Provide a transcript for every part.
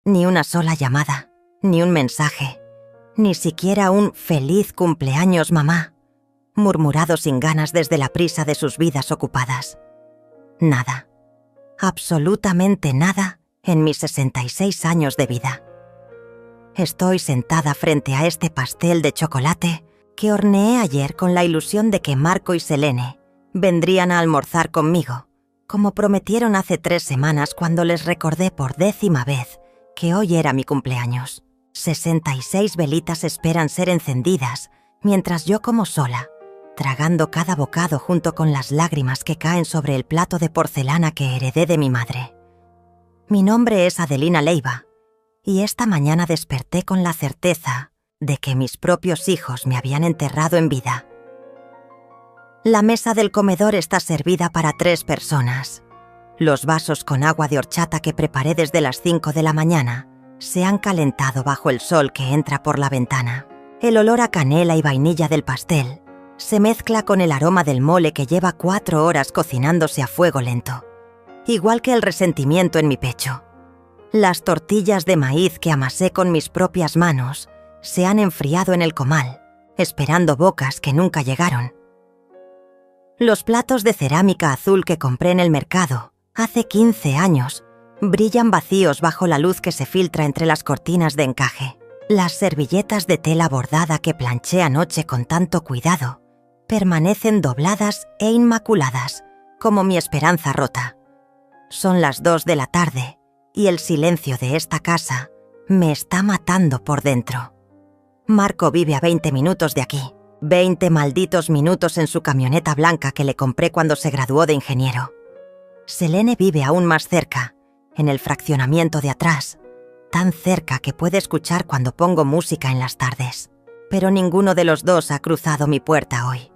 Ni una sola llamada, ni un mensaje, ni siquiera un «feliz cumpleaños, mamá», murmurado sin ganas desde la prisa de sus vidas ocupadas. Nada, absolutamente nada en mis 66 años de vida. Estoy sentada frente a este pastel de chocolate que horneé ayer con la ilusión de que Marco y Selene vendrían a almorzar conmigo, como prometieron hace 3 semanas cuando les recordé por 10ª vez que hoy era mi cumpleaños. 66 velitas esperan ser encendidas mientras yo como sola, tragando cada bocado junto con las lágrimas que caen sobre el plato de porcelana que heredé de mi madre. Mi nombre es Adelina Leiva, y esta mañana desperté con la certeza de que mis propios hijos me habían enterrado en vida. La mesa del comedor está servida para 3 personas. Los vasos con agua de horchata que preparé desde las 5 de la mañana se han calentado bajo el sol que entra por la ventana. El olor a canela y vainilla del pastel se mezcla con el aroma del mole que lleva 4 horas cocinándose a fuego lento, igual que el resentimiento en mi pecho. Las tortillas de maíz que amasé con mis propias manos se han enfriado en el comal, esperando bocas que nunca llegaron. Los platos de cerámica azul que compré en el mercado hace 15 años brillan vacíos bajo la luz que se filtra entre las cortinas de encaje. Las servilletas de tela bordada que planché anoche con tanto cuidado permanecen dobladas e inmaculadas, como mi esperanza rota. Son las 2 de la tarde y el silencio de esta casa me está matando por dentro. Marco vive a 20 minutos de aquí, 20 malditos minutos en su camioneta blanca que le compré cuando se graduó de ingeniero. Selene vive aún más cerca, en el fraccionamiento de atrás, tan cerca que puede escuchar cuando pongo música en las tardes. Pero ninguno de los dos ha cruzado mi puerta hoy.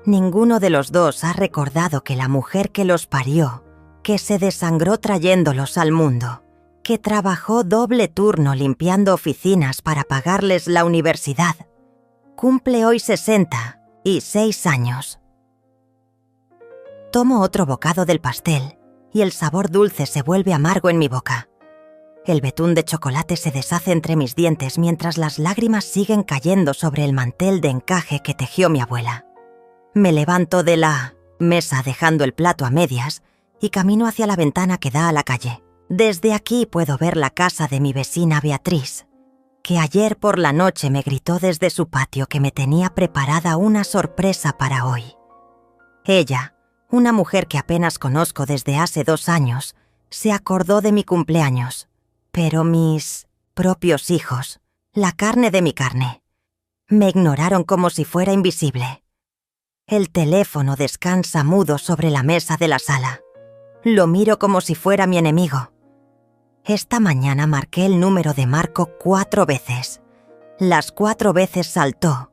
Ninguno de los dos ha recordado que la mujer que los parió, que se desangró trayéndolos al mundo, que trabajó doble turno limpiando oficinas para pagarles la universidad, cumple hoy 66 años. Tomo otro bocado del pastel y el sabor dulce se vuelve amargo en mi boca. El betún de chocolate se deshace entre mis dientes mientras las lágrimas siguen cayendo sobre el mantel de encaje que tejió mi abuela. Me levanto de la mesa dejando el plato a medias y camino hacia la ventana que da a la calle. Desde aquí puedo ver la casa de mi vecina Beatriz, que ayer por la noche me gritó desde su patio que me tenía preparada una sorpresa para hoy. Ella, una mujer que apenas conozco desde hace 2 años, se acordó de mi cumpleaños, pero mis propios hijos, la carne de mi carne, me ignoraron como si fuera invisible. El teléfono descansa mudo sobre la mesa de la sala. Lo miro como si fuera mi enemigo. Esta mañana marqué el número de Marco 4 veces. Las 4 veces saltó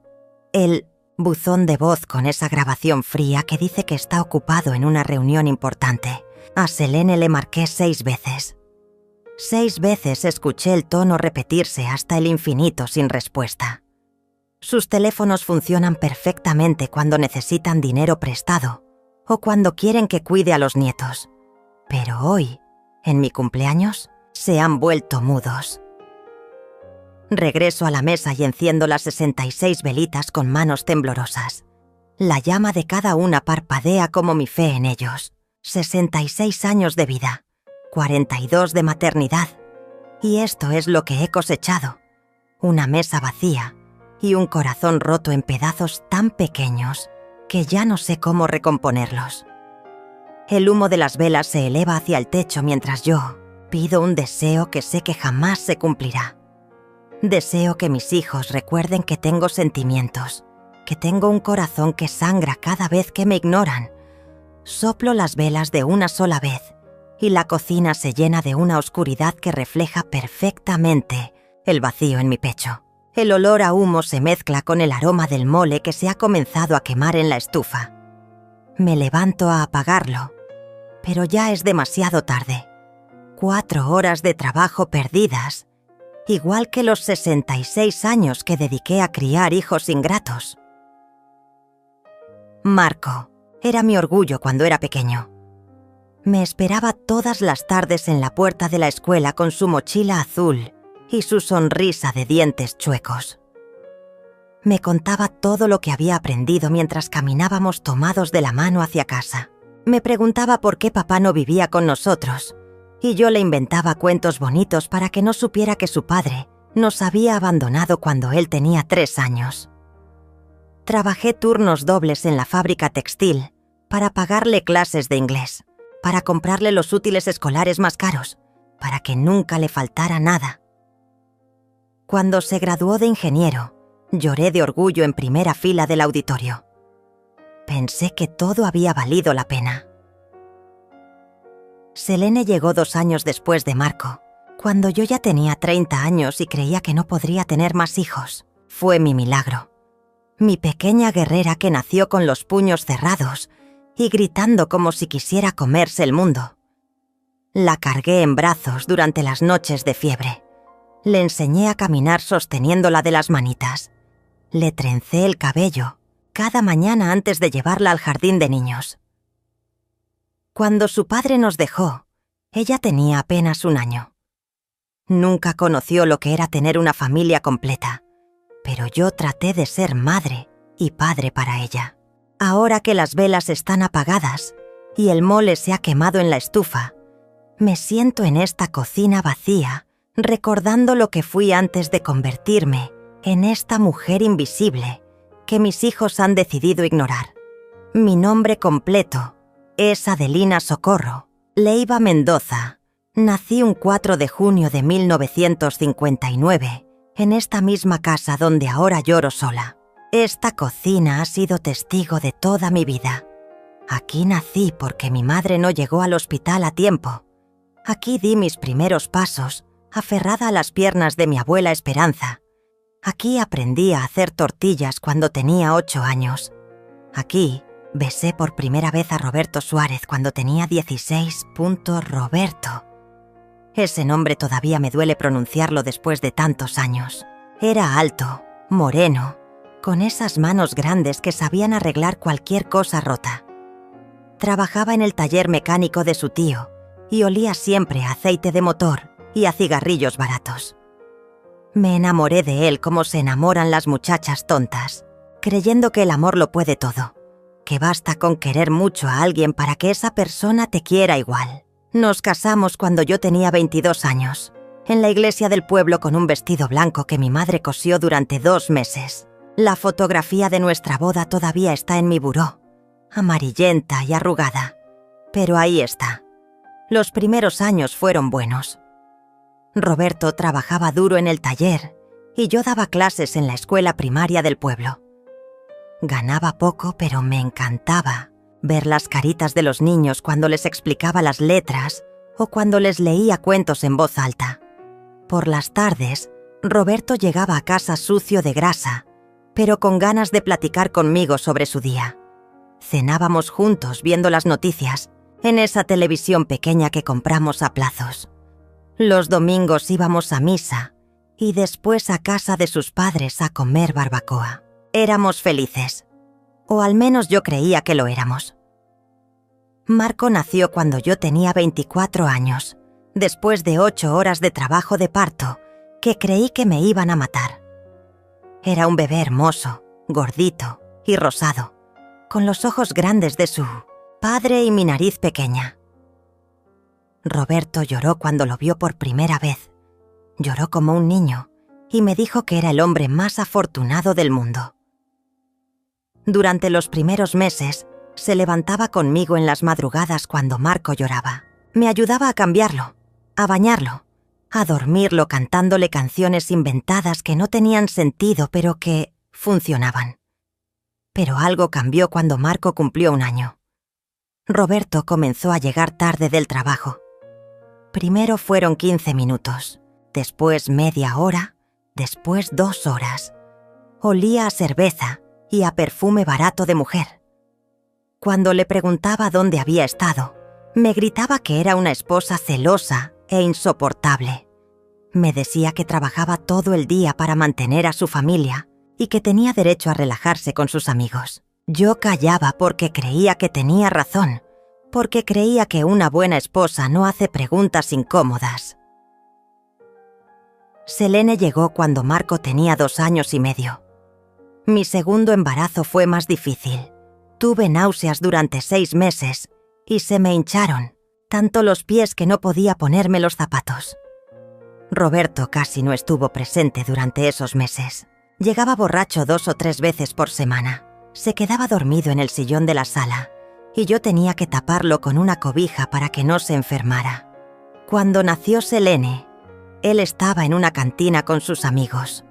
el buzón de voz con esa grabación fría que dice que está ocupado en una reunión importante. A Selene le marqué 6 veces. 6 veces escuché el tono repetirse hasta el infinito sin respuesta. Sus teléfonos funcionan perfectamente cuando necesitan dinero prestado o cuando quieren que cuide a los nietos. Pero hoy, en mi cumpleaños, se han vuelto mudos. Regreso a la mesa y enciendo las 66 velitas con manos temblorosas. La llama de cada una parpadea como mi fe en ellos. 66 años de vida, 42 de maternidad. Y esto es lo que he cosechado. Una mesa vacía y un corazón roto en pedazos tan pequeños que ya no sé cómo recomponerlos. El humo de las velas se eleva hacia el techo mientras yo pido un deseo que sé que jamás se cumplirá. Deseo que mis hijos recuerden que tengo sentimientos, que tengo un corazón que sangra cada vez que me ignoran. Soplo las velas de una sola vez y la cocina se llena de una oscuridad que refleja perfectamente el vacío en mi pecho. El olor a humo se mezcla con el aroma del mole que se ha comenzado a quemar en la estufa. Me levanto a apagarlo, pero ya es demasiado tarde. 4 horas de trabajo perdidas, igual que los 66 años que dediqué a criar hijos ingratos. Marco era mi orgullo cuando era pequeño. Me esperaba todas las tardes en la puerta de la escuela con su mochila azul y su sonrisa de dientes chuecos. Me contaba todo lo que había aprendido mientras caminábamos tomados de la mano hacia casa. Me preguntaba por qué papá no vivía con nosotros, y yo le inventaba cuentos bonitos para que no supiera que su padre nos había abandonado cuando él tenía 3 años. Trabajé turnos dobles en la fábrica textil para pagarle clases de inglés, para comprarle los útiles escolares más caros, para que nunca le faltara nada. Cuando se graduó de ingeniero, lloré de orgullo en primera fila del auditorio. Pensé que todo había valido la pena. Selene llegó 2 años después de Marco, cuando yo ya tenía 30 años y creía que no podría tener más hijos. Fue mi milagro. Mi pequeña guerrera que nació con los puños cerrados y gritando como si quisiera comerse el mundo. La cargué en brazos durante las noches de fiebre. Le enseñé a caminar sosteniéndola de las manitas. Le trencé el cabello cada mañana antes de llevarla al jardín de niños. Cuando su padre nos dejó, ella tenía apenas 1 año. Nunca conoció lo que era tener una familia completa, pero yo traté de ser madre y padre para ella. Ahora que las velas están apagadas y el mole se ha quemado en la estufa, me siento en esta cocina vacía, recordando lo que fui antes de convertirme en esta mujer invisible que mis hijos han decidido ignorar. Mi nombre completo es Adelina Socorro Leiva Mendoza. Nací un 4 de junio de 1959 en esta misma casa donde ahora lloro sola. Esta cocina ha sido testigo de toda mi vida. Aquí nací porque mi madre no llegó al hospital a tiempo. Aquí di mis primeros pasos, aferrada a las piernas de mi abuela Esperanza. Aquí aprendí a hacer tortillas cuando tenía 8 años. Aquí besé por primera vez a Roberto Suárez cuando tenía 16. Roberto. Ese nombre todavía me duele pronunciarlo después de tantos años. Era alto, moreno, con esas manos grandes que sabían arreglar cualquier cosa rota. Trabajaba en el taller mecánico de su tío y olía siempre a aceite de motor y a cigarrillos baratos. Me enamoré de él como se enamoran las muchachas tontas, creyendo que el amor lo puede todo, que basta con querer mucho a alguien para que esa persona te quiera igual. Nos casamos cuando yo tenía 22 años, en la iglesia del pueblo con un vestido blanco que mi madre cosió durante 2 meses. La fotografía de nuestra boda todavía está en mi buró, amarillenta y arrugada, pero ahí está. Los primeros años fueron buenos. Roberto trabajaba duro en el taller y yo daba clases en la escuela primaria del pueblo. Ganaba poco, pero me encantaba ver las caritas de los niños cuando les explicaba las letras o cuando les leía cuentos en voz alta. Por las tardes, Roberto llegaba a casa sucio de grasa, pero con ganas de platicar conmigo sobre su día. Cenábamos juntos viendo las noticias en esa televisión pequeña que compramos a plazos. Los domingos íbamos a misa y después a casa de sus padres a comer barbacoa. Éramos felices, o al menos yo creía que lo éramos. Marco nació cuando yo tenía 24 años, después de 8 horas de trabajo de parto que creí que me iban a matar. Era un bebé hermoso, gordito y rosado, con los ojos grandes de su padre y mi nariz pequeña. Roberto lloró cuando lo vio por primera vez. Lloró como un niño y me dijo que era el hombre más afortunado del mundo. Durante los primeros meses, se levantaba conmigo en las madrugadas cuando Marco lloraba. Me ayudaba a cambiarlo, a bañarlo, a dormirlo cantándole canciones inventadas que no tenían sentido pero que funcionaban. Pero algo cambió cuando Marco cumplió 1 año. Roberto comenzó a llegar tarde del trabajo. Primero fueron 15 minutos, después media hora, después 2 horas. Olía a cerveza y a perfume barato de mujer. Cuando le preguntaba dónde había estado, me gritaba que era una esposa celosa e insoportable. Me decía que trabajaba todo el día para mantener a su familia y que tenía derecho a relajarse con sus amigos. Yo callaba porque creía que tenía razón, porque creía que una buena esposa no hace preguntas incómodas. Selene llegó cuando Marco tenía 2 años y medio. Mi segundo embarazo fue más difícil. Tuve náuseas durante 6 meses y se me hincharon, tanto los pies que no podía ponerme los zapatos. Roberto casi no estuvo presente durante esos meses. Llegaba borracho 2 o 3 veces por semana. Se quedaba dormido en el sillón de la sala y yo tenía que taparlo con una cobija para que no se enfermara. Cuando nació Selene, él estaba en una cantina con sus amigos.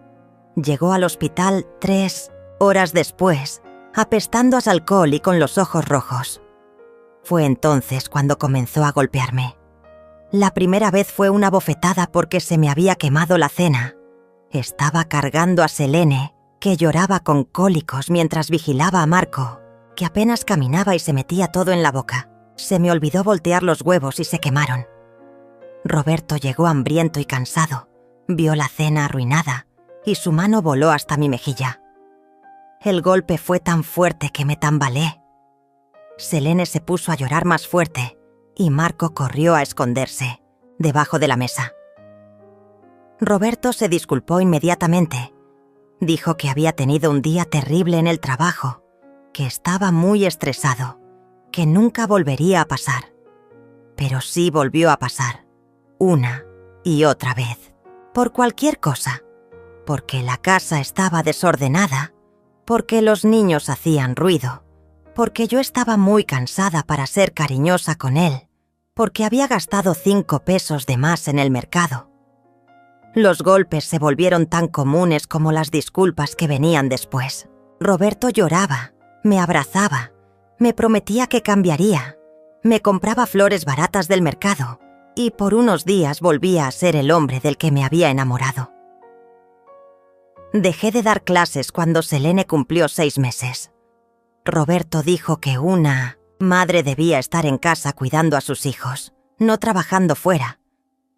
Llegó al hospital 3 horas después, apestando a alcohol y con los ojos rojos. Fue entonces cuando comenzó a golpearme. La primera vez fue una bofetada porque se me había quemado la cena. Estaba cargando a Selene, que lloraba con cólicos mientras vigilaba a Marco, que apenas caminaba y se metía todo en la boca. Se me olvidó voltear los huevos y se quemaron. Roberto llegó hambriento y cansado, vio la cena arruinada y su mano voló hasta mi mejilla. El golpe fue tan fuerte que me tambaleé. Selene se puso a llorar más fuerte y Marco corrió a esconderse, debajo de la mesa. Roberto se disculpó inmediatamente. Dijo que había tenido un día terrible en el trabajo, que estaba muy estresado, que nunca volvería a pasar. Pero sí volvió a pasar, una y otra vez, por cualquier cosa, porque la casa estaba desordenada, porque los niños hacían ruido, porque yo estaba muy cansada para ser cariñosa con él, porque había gastado 5 pesos de más en el mercado. Los golpes se volvieron tan comunes como las disculpas que venían después. Roberto lloraba, me abrazaba, me prometía que cambiaría, me compraba flores baratas del mercado y por unos días volvía a ser el hombre del que me había enamorado. Dejé de dar clases cuando Selene cumplió 6 meses. Roberto dijo que una madre debía estar en casa cuidando a sus hijos, no trabajando fuera.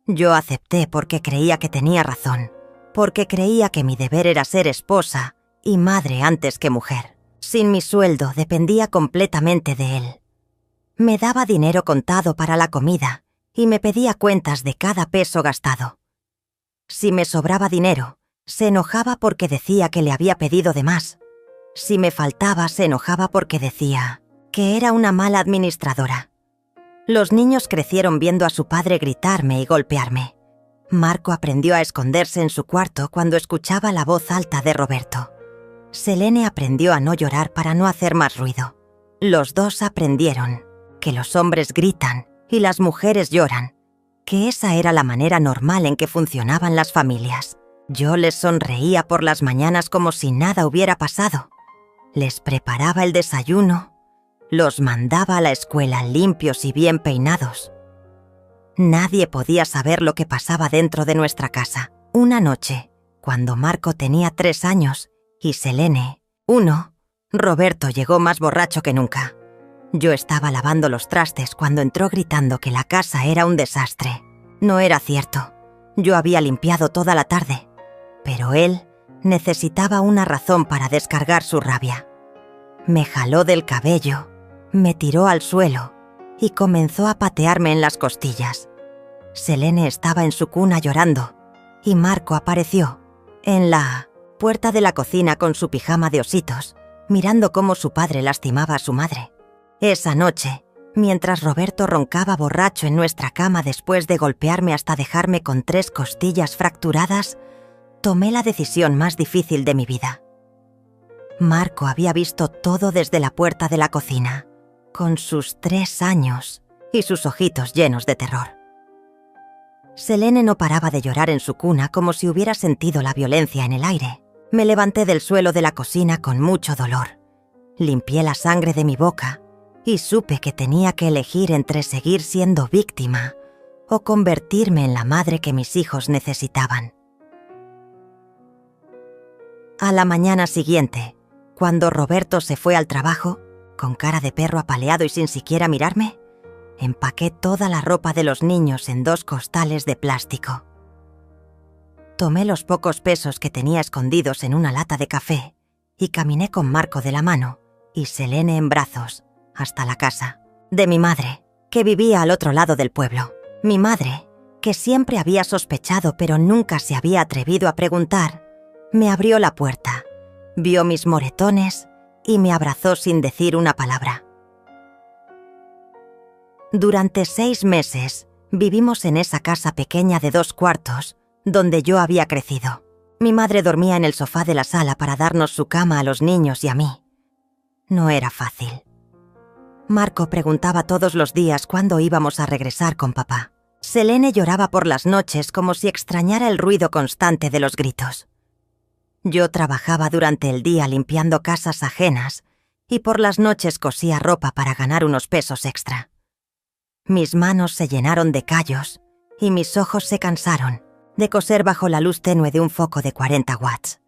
Yo acepté porque creía que tenía razón, porque creía que mi deber era ser esposa y madre antes que mujer. Sin mi sueldo dependía completamente de él. Me daba dinero contado para la comida y me pedía cuentas de cada peso gastado. Si me sobraba dinero, se enojaba porque decía que le había pedido de más. Si me faltaba, se enojaba porque decía que era una mala administradora. Los niños crecieron viendo a su padre gritarme y golpearme. Marco aprendió a esconderse en su cuarto cuando escuchaba la voz alta de Roberto. Selene aprendió a no llorar para no hacer más ruido. Los dos aprendieron que los hombres gritan y las mujeres lloran, que esa era la manera normal en que funcionaban las familias. Yo les sonreía por las mañanas como si nada hubiera pasado. Les preparaba el desayuno, los mandaba a la escuela limpios y bien peinados. Nadie podía saber lo que pasaba dentro de nuestra casa. Una noche, cuando Marco tenía 3 años y Selene 1, Roberto llegó más borracho que nunca. Yo estaba lavando los trastes cuando entró gritando que la casa era un desastre. No era cierto. Yo había limpiado toda la tarde, pero él necesitaba una razón para descargar su rabia. Me jaló del cabello, me tiró al suelo y comenzó a patearme en las costillas. Selene estaba en su cuna llorando y Marco apareció en la puerta de la cocina con su pijama de ositos, mirando cómo su padre lastimaba a su madre. Esa noche, mientras Roberto roncaba borracho en nuestra cama después de golpearme hasta dejarme con 3 costillas fracturadas, tomé la decisión más difícil de mi vida. Marco había visto todo desde la puerta de la cocina, con sus 3 años y sus ojitos llenos de terror. Selene no paraba de llorar en su cuna como si hubiera sentido la violencia en el aire. Me levanté del suelo de la cocina con mucho dolor. Limpié la sangre de mi boca y supe que tenía que elegir entre seguir siendo víctima o convertirme en la madre que mis hijos necesitaban. A la mañana siguiente, cuando Roberto se fue al trabajo, con cara de perro apaleado y sin siquiera mirarme, empaqué toda la ropa de los niños en 2 costales de plástico. Tomé los pocos pesos que tenía escondidos en una lata de café y caminé con Marco de la mano y Selene en brazos hasta la casa. De mi madre, que vivía al otro lado del pueblo. Mi madre, que siempre había sospechado pero nunca se había atrevido a preguntar, me abrió la puerta, vio mis moretones y me abrazó sin decir una palabra. Durante 6 meses vivimos en esa casa pequeña de 2 cuartos, donde yo había crecido. Mi madre dormía en el sofá de la sala para darnos su cama a los niños y a mí. No era fácil. Marco preguntaba todos los días cuándo íbamos a regresar con papá. Selene lloraba por las noches como si extrañara el ruido constante de los gritos. Yo trabajaba durante el día limpiando casas ajenas y por las noches cosía ropa para ganar unos pesos extra. Mis manos se llenaron de callos y mis ojos se cansaron de coser bajo la luz tenue de un foco de 40 watts.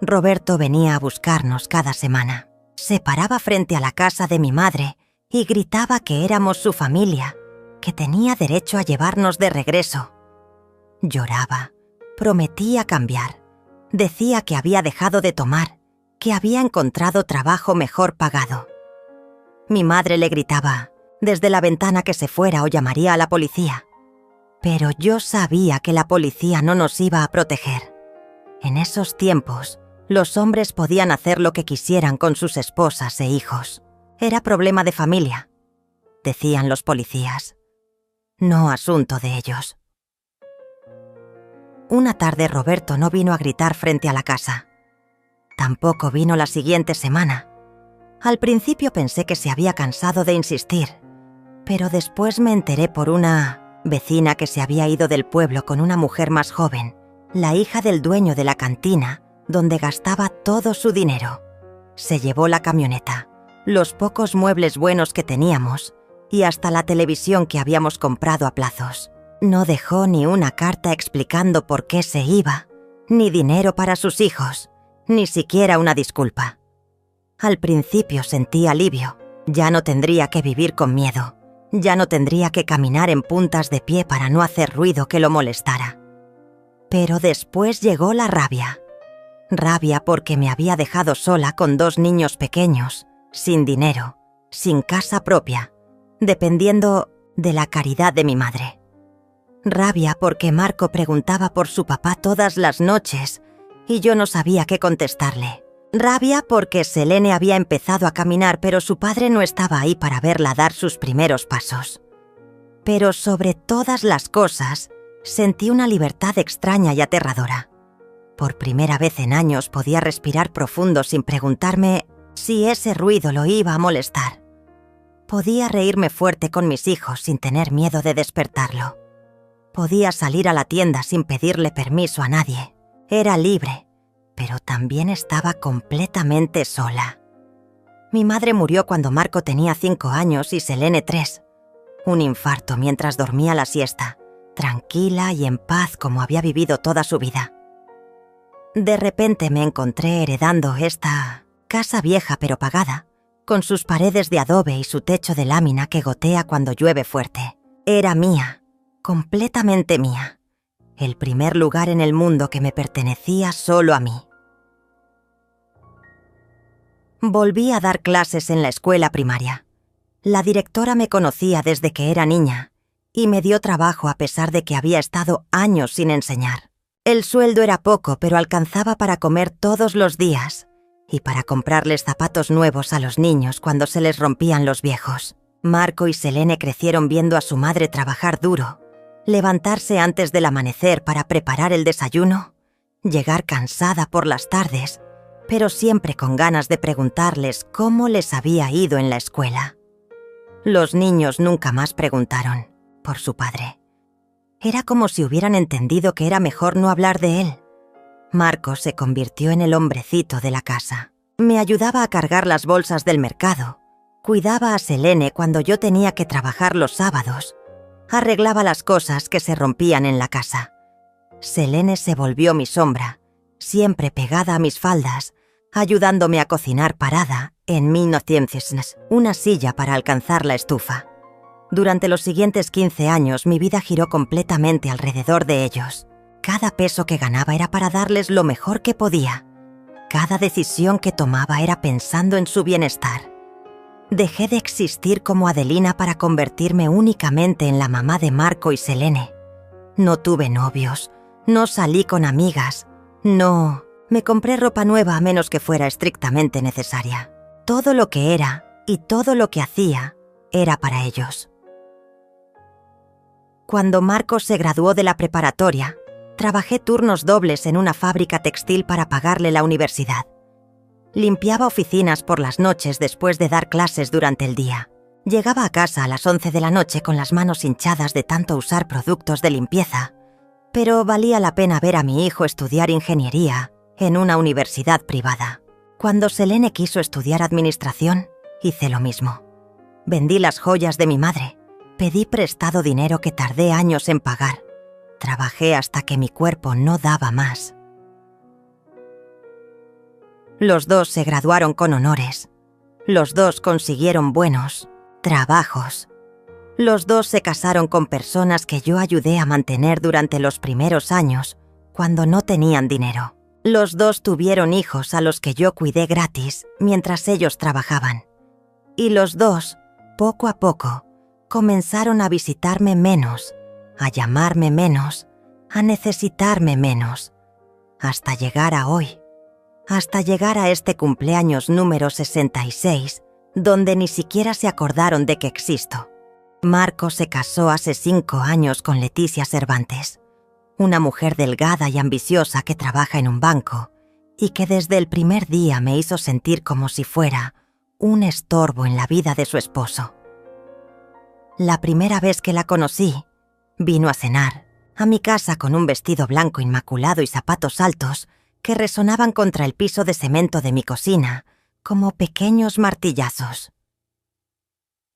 Roberto venía a buscarnos cada semana. Se paraba frente a la casa de mi madre y gritaba que éramos su familia, que tenía derecho a llevarnos de regreso. Lloraba, prometía cambiar, decía que había dejado de tomar, que había encontrado trabajo mejor pagado. Mi madre le gritaba desde la ventana que se fuera o llamaría a la policía. Pero yo sabía que la policía no nos iba a proteger. En esos tiempos, los hombres podían hacer lo que quisieran con sus esposas e hijos. Era problema de familia, decían los policías. No asunto de ellos. Una tarde Roberto no vino a gritar frente a la casa. Tampoco vino la siguiente semana. Al principio pensé que se había cansado de insistir, pero después me enteré por una vecina que se había ido del pueblo con una mujer más joven, la hija del dueño de la cantina, donde gastaba todo su dinero. Se llevó la camioneta, los pocos muebles buenos que teníamos y hasta la televisión que habíamos comprado a plazos. No dejó ni una carta explicando por qué se iba, ni dinero para sus hijos, ni siquiera una disculpa. Al principio sentí alivio. Ya no tendría que vivir con miedo. Ya no tendría que caminar en puntas de pie para no hacer ruido que lo molestara. Pero después llegó la rabia. Rabia porque me había dejado sola con 2 niños pequeños, sin dinero, sin casa propia, dependiendo de la caridad de mi madre. Rabia porque Marco preguntaba por su papá todas las noches y yo no sabía qué contestarle. Rabia porque Selene había empezado a caminar, pero su padre no estaba ahí para verla dar sus primeros pasos. Pero sobre todas las cosas, sentí una libertad extraña y aterradora. Por primera vez en años podía respirar profundo sin preguntarme si ese ruido lo iba a molestar. Podía reírme fuerte con mis hijos sin tener miedo de despertarlo. Podía salir a la tienda sin pedirle permiso a nadie. Era libre. Pero también estaba completamente sola. Mi madre murió cuando Marco tenía 5 años y Selene 3. Un infarto mientras dormía la siesta, tranquila y en paz como había vivido toda su vida. De repente me encontré heredando esta casa vieja pero pagada, con sus paredes de adobe y su techo de lámina que gotea cuando llueve fuerte. Era mía, completamente mía. El primer lugar en el mundo que me pertenecía solo a mí. Volví a dar clases en la escuela primaria. La directora me conocía desde que era niña y me dio trabajo a pesar de que había estado años sin enseñar. El sueldo era poco, pero alcanzaba para comer todos los días y para comprarles zapatos nuevos a los niños cuando se les rompían los viejos. Marco y Selene crecieron viendo a su madre trabajar duro, levantarse antes del amanecer para preparar el desayuno, llegar cansada por las tardes, pero siempre con ganas de preguntarles cómo les había ido en la escuela. Los niños nunca más preguntaron por su padre. Era como si hubieran entendido que era mejor no hablar de él. Marco se convirtió en el hombrecito de la casa. Me ayudaba a cargar las bolsas del mercado, cuidaba a Selene cuando yo tenía que trabajar los sábados, arreglaba las cosas que se rompían en la casa. Selene se volvió mi sombra, siempre pegada a mis faldas, ayudándome a cocinar parada en una silla para alcanzar la estufa. Durante los siguientes 15 años mi vida giró completamente alrededor de ellos. Cada peso que ganaba era para darles lo mejor que podía. Cada decisión que tomaba era pensando en su bienestar. Dejé de existir como Adelina para convertirme únicamente en la mamá de Marco y Selene. No tuve novios, no salí con amigas, no me compré ropa nueva a menos que fuera estrictamente necesaria. Todo lo que era y todo lo que hacía era para ellos. Cuando Marco se graduó de la preparatoria, trabajé turnos dobles en una fábrica textil para pagarle la universidad. Limpiaba oficinas por las noches después de dar clases durante el día. Llegaba a casa a las 11 de la noche con las manos hinchadas de tanto usar productos de limpieza, pero valía la pena ver a mi hijo estudiar ingeniería en una universidad privada. Cuando Selene quiso estudiar administración, hice lo mismo. Vendí las joyas de mi madre, pedí prestado dinero que tardé años en pagar. Trabajé hasta que mi cuerpo no daba más. Los dos se graduaron con honores. Los dos consiguieron buenos trabajos. Los dos se casaron con personas que yo ayudé a mantener durante los primeros años, cuando no tenían dinero. Los dos tuvieron hijos a los que yo cuidé gratis mientras ellos trabajaban. Y los dos, poco a poco, comenzaron a visitarme menos, a llamarme menos, a necesitarme menos, hasta llegar a hoy. Hasta llegar a este cumpleaños número 66, donde ni siquiera se acordaron de que existo. Marco se casó hace 5 años con Leticia Cervantes, una mujer delgada y ambiciosa que trabaja en un banco y que desde el primer día me hizo sentir como si fuera un estorbo en la vida de su esposo. La primera vez que la conocí, vino a cenar a mi casa con un vestido blanco inmaculado y zapatos altos que resonaban contra el piso de cemento de mi cocina como pequeños martillazos.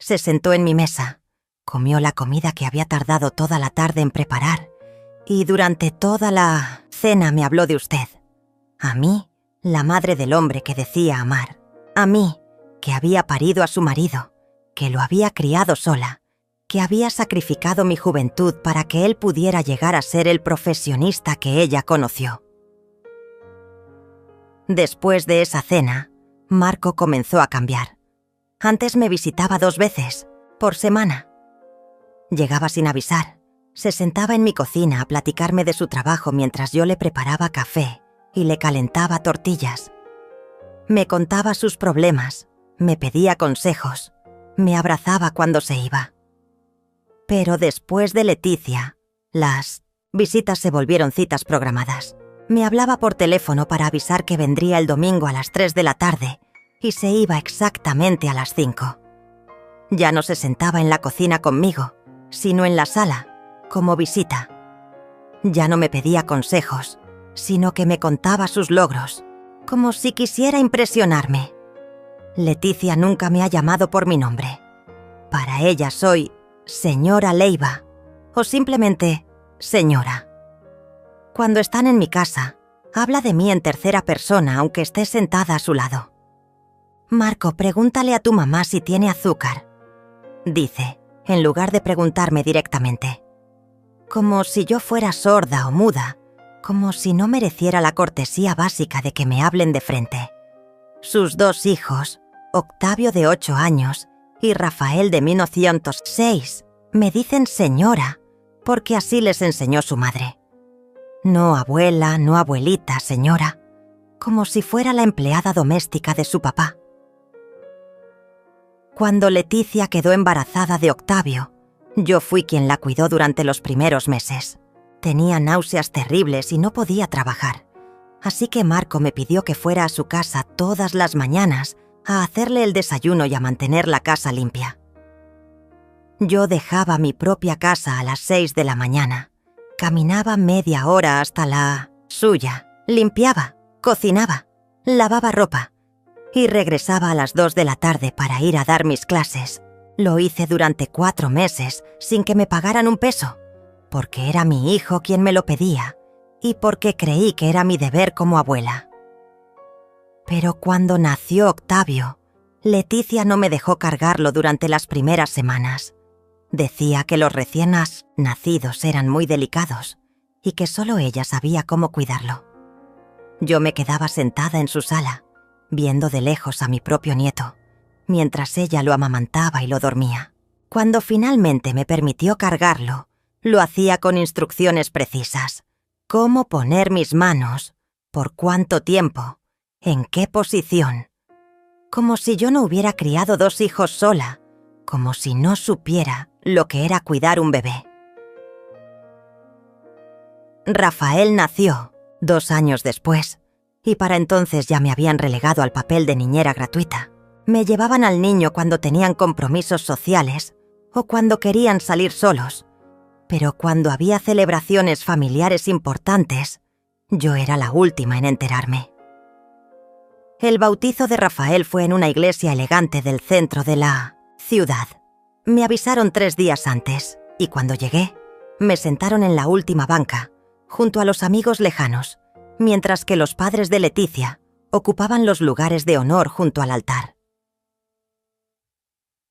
Se sentó en mi mesa, comió la comida que había tardado toda la tarde en preparar y durante toda la cena me habló de usted. A mí, la madre del hombre que decía amar. A mí, que había parido a su marido, que lo había criado sola, que había sacrificado mi juventud para que él pudiera llegar a ser el profesionista que ella conoció. Después de esa cena, Marco comenzó a cambiar. Antes me visitaba 2 veces, por semana. Llegaba sin avisar. Se sentaba en mi cocina a platicarme de su trabajo mientras yo le preparaba café y le calentaba tortillas. Me contaba sus problemas, me pedía consejos, me abrazaba cuando se iba. Pero después de Leticia, las visitas se volvieron citas programadas. Me hablaba por teléfono para avisar que vendría el domingo a las 3 de la tarde y se iba exactamente a las 5. Ya no se sentaba en la cocina conmigo, sino en la sala, como visita. Ya no me pedía consejos, sino que me contaba sus logros, como si quisiera impresionarme. Leticia nunca me ha llamado por mi nombre. Para ella soy señora Leiva o simplemente señora. Cuando están en mi casa, habla de mí en tercera persona aunque esté sentada a su lado. Marco, pregúntale a tu mamá si tiene azúcar, dice, en lugar de preguntarme directamente. Como si yo fuera sorda o muda, como si no mereciera la cortesía básica de que me hablen de frente. Sus 2 hijos, Octavio de 8 años y Rafael de 1906, me dicen señora, porque así les enseñó su madre. No abuela, no abuelita, señora, como si fuera la empleada doméstica de su papá. Cuando Leticia quedó embarazada de Octavio, yo fui quien la cuidó durante los primeros meses. Tenía náuseas terribles y no podía trabajar, así que Marco me pidió que fuera a su casa todas las mañanas a hacerle el desayuno y a mantener la casa limpia. Yo dejaba mi propia casa a las 6 de la mañana. Caminaba media hora hasta la suya, limpiaba, cocinaba, lavaba ropa y regresaba a las 2 de la tarde para ir a dar mis clases. Lo hice durante 4 meses sin que me pagaran un peso, porque era mi hijo quien me lo pedía y porque creí que era mi deber como abuela. Pero cuando nació Octavio, Leticia no me dejó cargarlo durante las primeras semanas. Decía que los recién nacidos eran muy delicados y que solo ella sabía cómo cuidarlo. Yo me quedaba sentada en su sala, viendo de lejos a mi propio nieto, mientras ella lo amamantaba y lo dormía. Cuando finalmente me permitió cargarlo, lo hacía con instrucciones precisas. Cómo poner mis manos, por cuánto tiempo, en qué posición. Como si yo no hubiera criado 2 hijos sola, como si no supiera lo que era cuidar un bebé. Rafael nació 2 años después, y para entonces ya me habían relegado al papel de niñera gratuita. Me llevaban al niño cuando tenían compromisos sociales o cuando querían salir solos, pero cuando había celebraciones familiares importantes, yo era la última en enterarme. El bautizo de Rafael fue en una iglesia elegante del centro de la ciudad. Me avisaron 3 días antes, y cuando llegué, me sentaron en la última banca, junto a los amigos lejanos, mientras que los padres de Leticia ocupaban los lugares de honor junto al altar.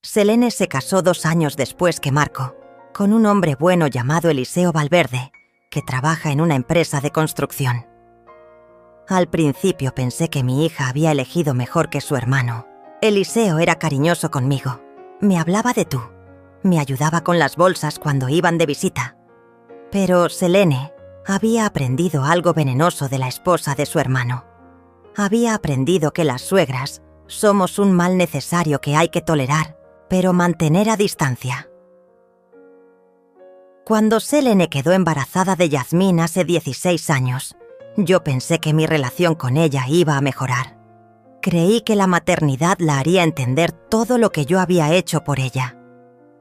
Selene se casó 2 años después que Marco, con un hombre bueno llamado Eliseo Valverde, que trabaja en una empresa de construcción. Al principio pensé que mi hija había elegido mejor que su hermano. Eliseo era cariñoso conmigo, me hablaba de tú, me ayudaba con las bolsas cuando iban de visita. Pero Selene había aprendido algo venenoso de la esposa de su hermano. Había aprendido que las suegras somos un mal necesario que hay que tolerar, pero mantener a distancia. Cuando Selene quedó embarazada de Yasmín hace 16 años, yo pensé que mi relación con ella iba a mejorar. Creí que la maternidad la haría entender todo lo que yo había hecho por ella.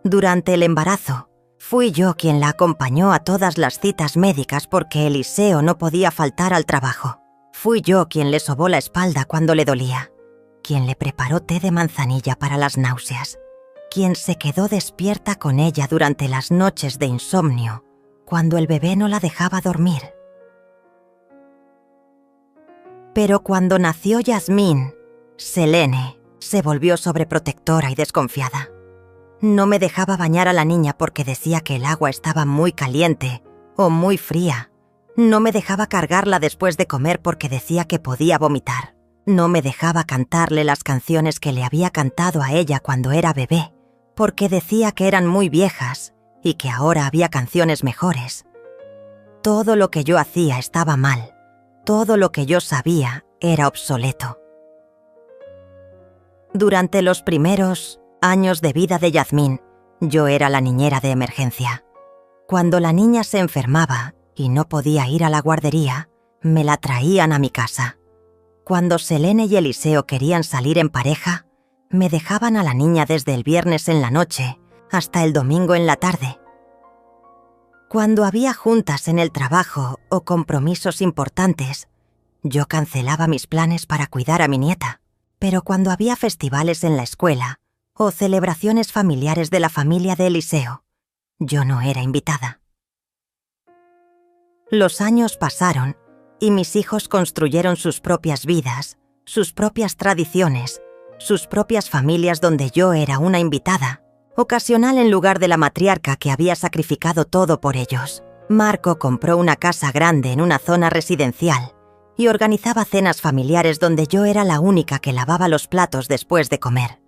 Durante el embarazo, fui yo quien la acompañó a todas las citas médicas porque Eliseo no podía faltar al trabajo. Fui yo quien le sobó la espalda cuando le dolía, quien le preparó té de manzanilla para las náuseas, quien se quedó despierta con ella durante las noches de insomnio, cuando el bebé no la dejaba dormir. Pero cuando nació Yasmín, Selene se volvió sobreprotectora y desconfiada. No me dejaba bañar a la niña porque decía que el agua estaba muy caliente o muy fría. No me dejaba cargarla después de comer porque decía que podía vomitar. No me dejaba cantarle las canciones que le había cantado a ella cuando era bebé, porque decía que eran muy viejas y que ahora había canciones mejores. Todo lo que yo hacía estaba mal. Todo lo que yo sabía era obsoleto. Durante los primeros años de vida de Yasmín, yo era la niñera de emergencia. Cuando la niña se enfermaba y no podía ir a la guardería, me la traían a mi casa. Cuando Selene y Eliseo querían salir en pareja, me dejaban a la niña desde el viernes en la noche hasta el domingo en la tarde. Cuando había juntas en el trabajo o compromisos importantes, yo cancelaba mis planes para cuidar a mi nieta. Pero cuando había festivales en la escuela o celebraciones familiares de la familia de Eliseo, yo no era invitada. Los años pasaron y mis hijos construyeron sus propias vidas, sus propias tradiciones, sus propias familias donde yo era una invitada, ocasional en lugar de la matriarca que había sacrificado todo por ellos. Marco compró una casa grande en una zona residencial y organizaba cenas familiares donde yo era la única que lavaba los platos después de comer.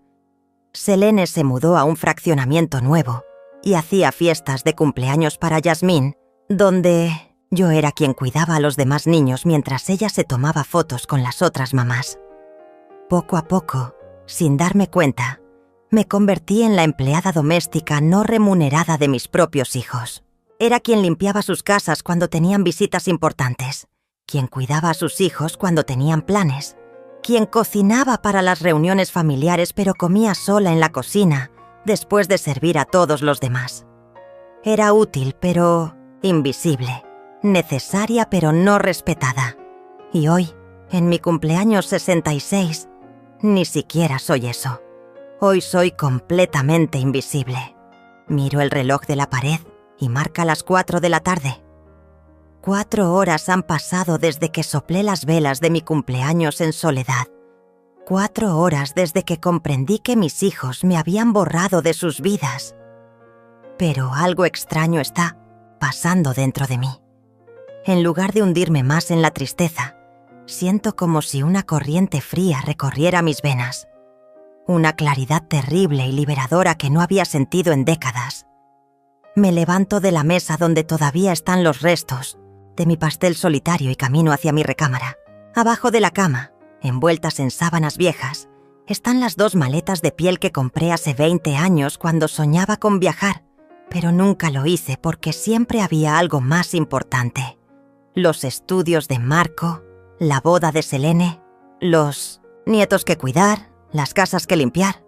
Selene se mudó a un fraccionamiento nuevo y hacía fiestas de cumpleaños para Yasmín, donde yo era quien cuidaba a los demás niños mientras ella se tomaba fotos con las otras mamás. Poco a poco, sin darme cuenta, me convertí en la empleada doméstica no remunerada de mis propios hijos. Era quien limpiaba sus casas cuando tenían visitas importantes, quien cuidaba a sus hijos cuando tenían planes, quien cocinaba para las reuniones familiares pero comía sola en la cocina después de servir a todos los demás. Era útil pero invisible, necesaria pero no respetada. Y hoy, en mi cumpleaños 66, ni siquiera soy eso. Hoy soy completamente invisible. Miro el reloj de la pared y marca las 4 de la tarde. 4 horas han pasado desde que soplé las velas de mi cumpleaños en soledad. 4 horas desde que comprendí que mis hijos me habían borrado de sus vidas. Pero algo extraño está pasando dentro de mí. En lugar de hundirme más en la tristeza, siento como si una corriente fría recorriera mis venas. Una claridad terrible y liberadora que no había sentido en décadas. Me levanto de la mesa donde todavía están los restos de mi pastel solitario y camino hacia mi recámara. Abajo de la cama, envueltas en sábanas viejas, están las 2 maletas de piel que compré hace 20 años cuando soñaba con viajar, pero nunca lo hice porque siempre había algo más importante. Los estudios de Marco, la boda de Selene, los nietos que cuidar, las casas que limpiar.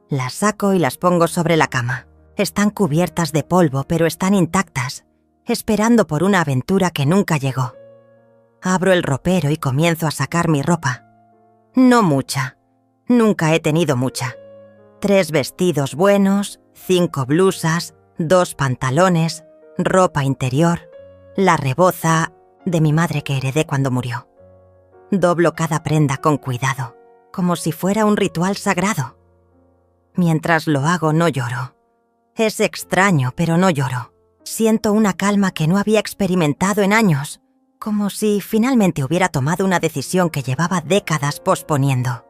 Las saco y las pongo sobre la cama. Están cubiertas de polvo, pero están intactas, esperando por una aventura que nunca llegó. Abro el ropero y comienzo a sacar mi ropa. No mucha. Nunca he tenido mucha. 3 vestidos buenos, 5 blusas, 2 pantalones, ropa interior, la reboza de mi madre que heredé cuando murió. Doblo cada prenda con cuidado, como si fuera un ritual sagrado. Mientras lo hago no lloro. Es extraño, pero no lloro. Siento una calma que no había experimentado en años, como si finalmente hubiera tomado una decisión que llevaba décadas posponiendo.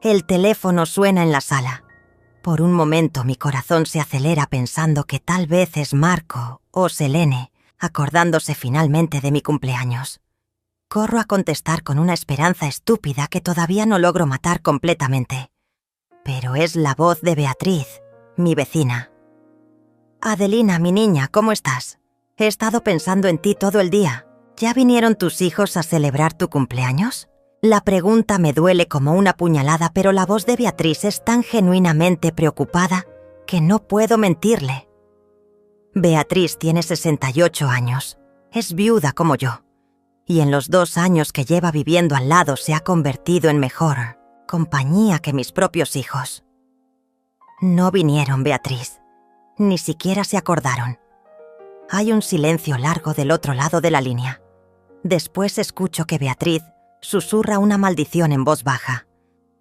El teléfono suena en la sala. Por un momento mi corazón se acelera pensando que tal vez es Marco o Selene, acordándose finalmente de mi cumpleaños. Corro a contestar con una esperanza estúpida que todavía no logro matar completamente. Pero es la voz de Beatriz, mi vecina. «Adelina, mi niña, ¿cómo estás? He estado pensando en ti todo el día. ¿Ya vinieron tus hijos a celebrar tu cumpleaños?» La pregunta me duele como una puñalada, pero la voz de Beatriz es tan genuinamente preocupada que no puedo mentirle. Beatriz tiene 68 años. Es viuda como yo. Y en los 2 años que lleva viviendo al lado se ha convertido en mejor compañía que mis propios hijos. No vinieron, Beatriz. Ni siquiera se acordaron. Hay un silencio largo del otro lado de la línea. Después escucho que Beatriz susurra una maldición en voz baja,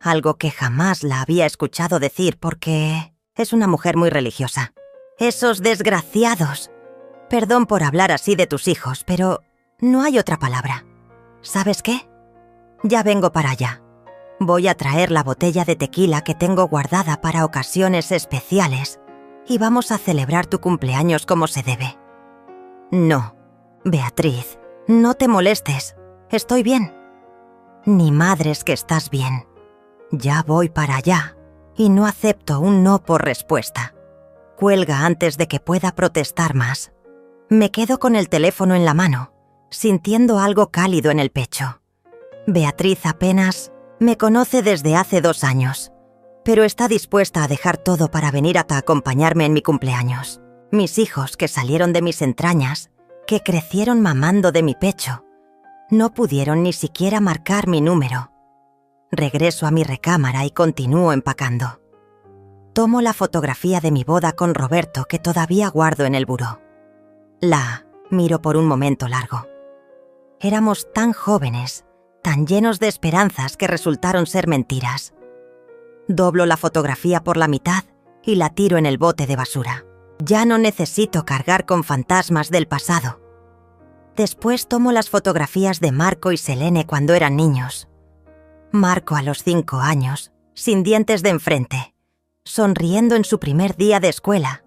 algo que jamás la había escuchado decir porque es una mujer muy religiosa. «Esos desgraciados. Perdón por hablar así de tus hijos, pero no hay otra palabra. ¿Sabes qué? Ya vengo para allá. Voy a traer la botella de tequila que tengo guardada para ocasiones especiales y vamos a celebrar tu cumpleaños como se debe». «No, Beatriz, no te molestes. Estoy bien». «Ni madres que estás bien. Ya voy para allá y no acepto un no por respuesta». Cuelga antes de que pueda protestar más. Me quedo con el teléfono en la mano, sintiendo algo cálido en el pecho. Beatriz apenas me conoce desde hace 2 años, pero está dispuesta a dejar todo para venir a acompañarme en mi cumpleaños. Mis hijos, que salieron de mis entrañas, que crecieron mamando de mi pecho, no pudieron ni siquiera marcar mi número. Regreso a mi recámara y continúo empacando. Tomo la fotografía de mi boda con Roberto que todavía guardo en el buró. La miro por un momento largo. Éramos tan jóvenes, tan llenos de esperanzas que resultaron ser mentiras. Doblo la fotografía por la mitad y la tiro en el bote de basura. Ya no necesito cargar con fantasmas del pasado. Después tomo las fotografías de Marco y Selene cuando eran niños. Marco a los 5 años, sin dientes de enfrente, sonriendo en su primer día de escuela.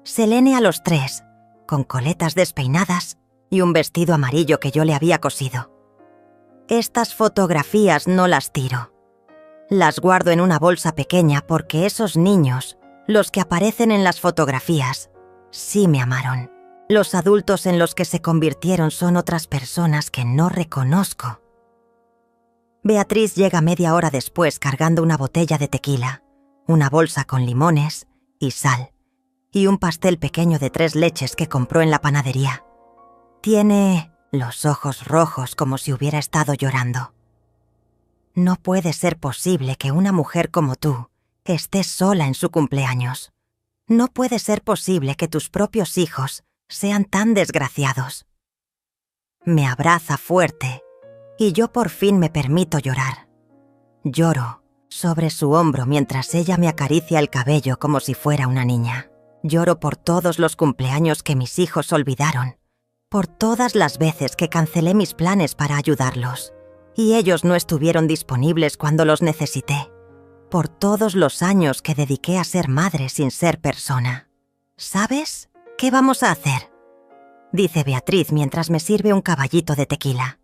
Selene a los 3, con coletas despeinadas y un vestido amarillo que yo le había cosido. Estas fotografías no las tiro. Las guardo en una bolsa pequeña porque esos niños, los que aparecen en las fotografías, sí me amaron. Los adultos en los que se convirtieron son otras personas que no reconozco. Beatriz llega media hora después cargando una botella de tequila, una bolsa con limones y sal, y un pastel pequeño de 3 leches que compró en la panadería. Tiene los ojos rojos como si hubiera estado llorando. No puede ser posible que una mujer como tú esté sola en su cumpleaños. No puede ser posible que tus propios hijos sean tan desgraciados. Me abraza fuerte y yo por fin me permito llorar. Lloro sobre su hombro mientras ella me acaricia el cabello como si fuera una niña. Lloro por todos los cumpleaños que mis hijos olvidaron, por todas las veces que cancelé mis planes para ayudarlos y ellos no estuvieron disponibles cuando los necesité, por todos los años que dediqué a ser madre sin ser persona. ¿Sabes qué vamos a hacer?, dice Beatriz mientras me sirve un caballito de tequila.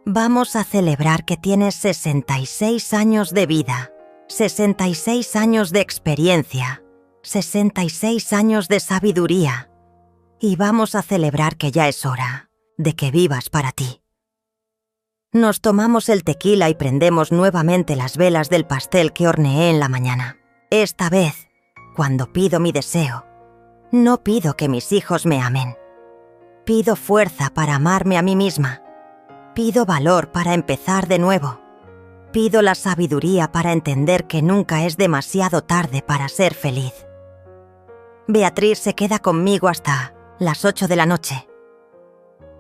Vamos a celebrar que tienes 66 años de vida, 66 años de experiencia, 66 años de sabiduría. Y vamos a celebrar que ya es hora de que vivas para ti. Nos tomamos el tequila y prendemos nuevamente las velas del pastel que horneé en la mañana. Esta vez, cuando pido mi deseo, no pido que mis hijos me amen. Pido fuerza para amarme a mí misma. Pido valor para empezar de nuevo. Pido la sabiduría para entender que nunca es demasiado tarde para ser feliz. Beatriz se queda conmigo hasta las 8 de la noche.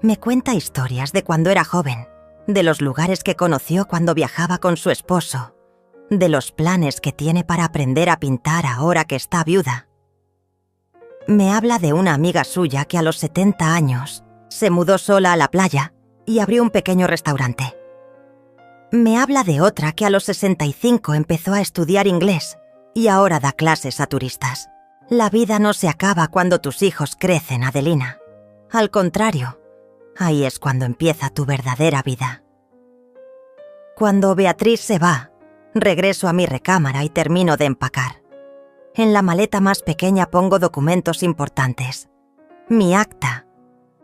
Me cuenta historias de cuando era joven, de los lugares que conoció cuando viajaba con su esposo, de los planes que tiene para aprender a pintar ahora que está viuda. Me habla de una amiga suya que a los 70 años se mudó sola a la playa y abrió un pequeño restaurante. Me habla de otra que a los 65 empezó a estudiar inglés y ahora da clases a turistas. La vida no se acaba cuando tus hijos crecen, Adelina. Al contrario, ahí es cuando empieza tu verdadera vida. Cuando Beatriz se va, regreso a mi recámara y termino de empacar. En la maleta más pequeña pongo documentos importantes. Mi acta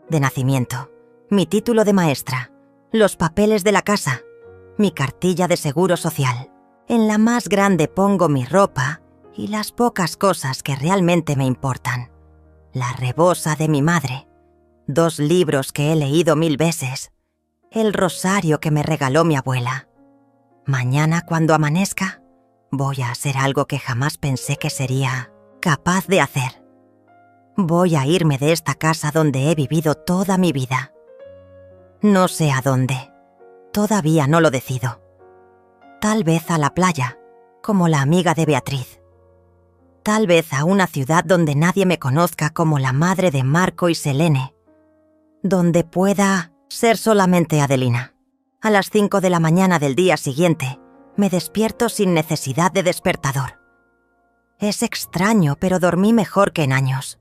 de nacimiento, mi título de maestra, los papeles de la casa, mi cartilla de seguro social. En la más grande pongo mi ropa y las pocas cosas que realmente me importan. La rebosa de mi madre, 2 libros que he leído 1000 veces, el rosario que me regaló mi abuela. Mañana, cuando amanezca, voy a hacer algo que jamás pensé que sería capaz de hacer. Voy a irme de esta casa donde he vivido toda mi vida. No sé a dónde. Todavía no lo decido. Tal vez a la playa, como la amiga de Beatriz. Tal vez a una ciudad donde nadie me conozca como la madre de Marco y Selene. Donde pueda ser solamente Adelina. A las 5 de la mañana del día siguiente, me despierto sin necesidad de despertador. Es extraño, pero dormí mejor que en años.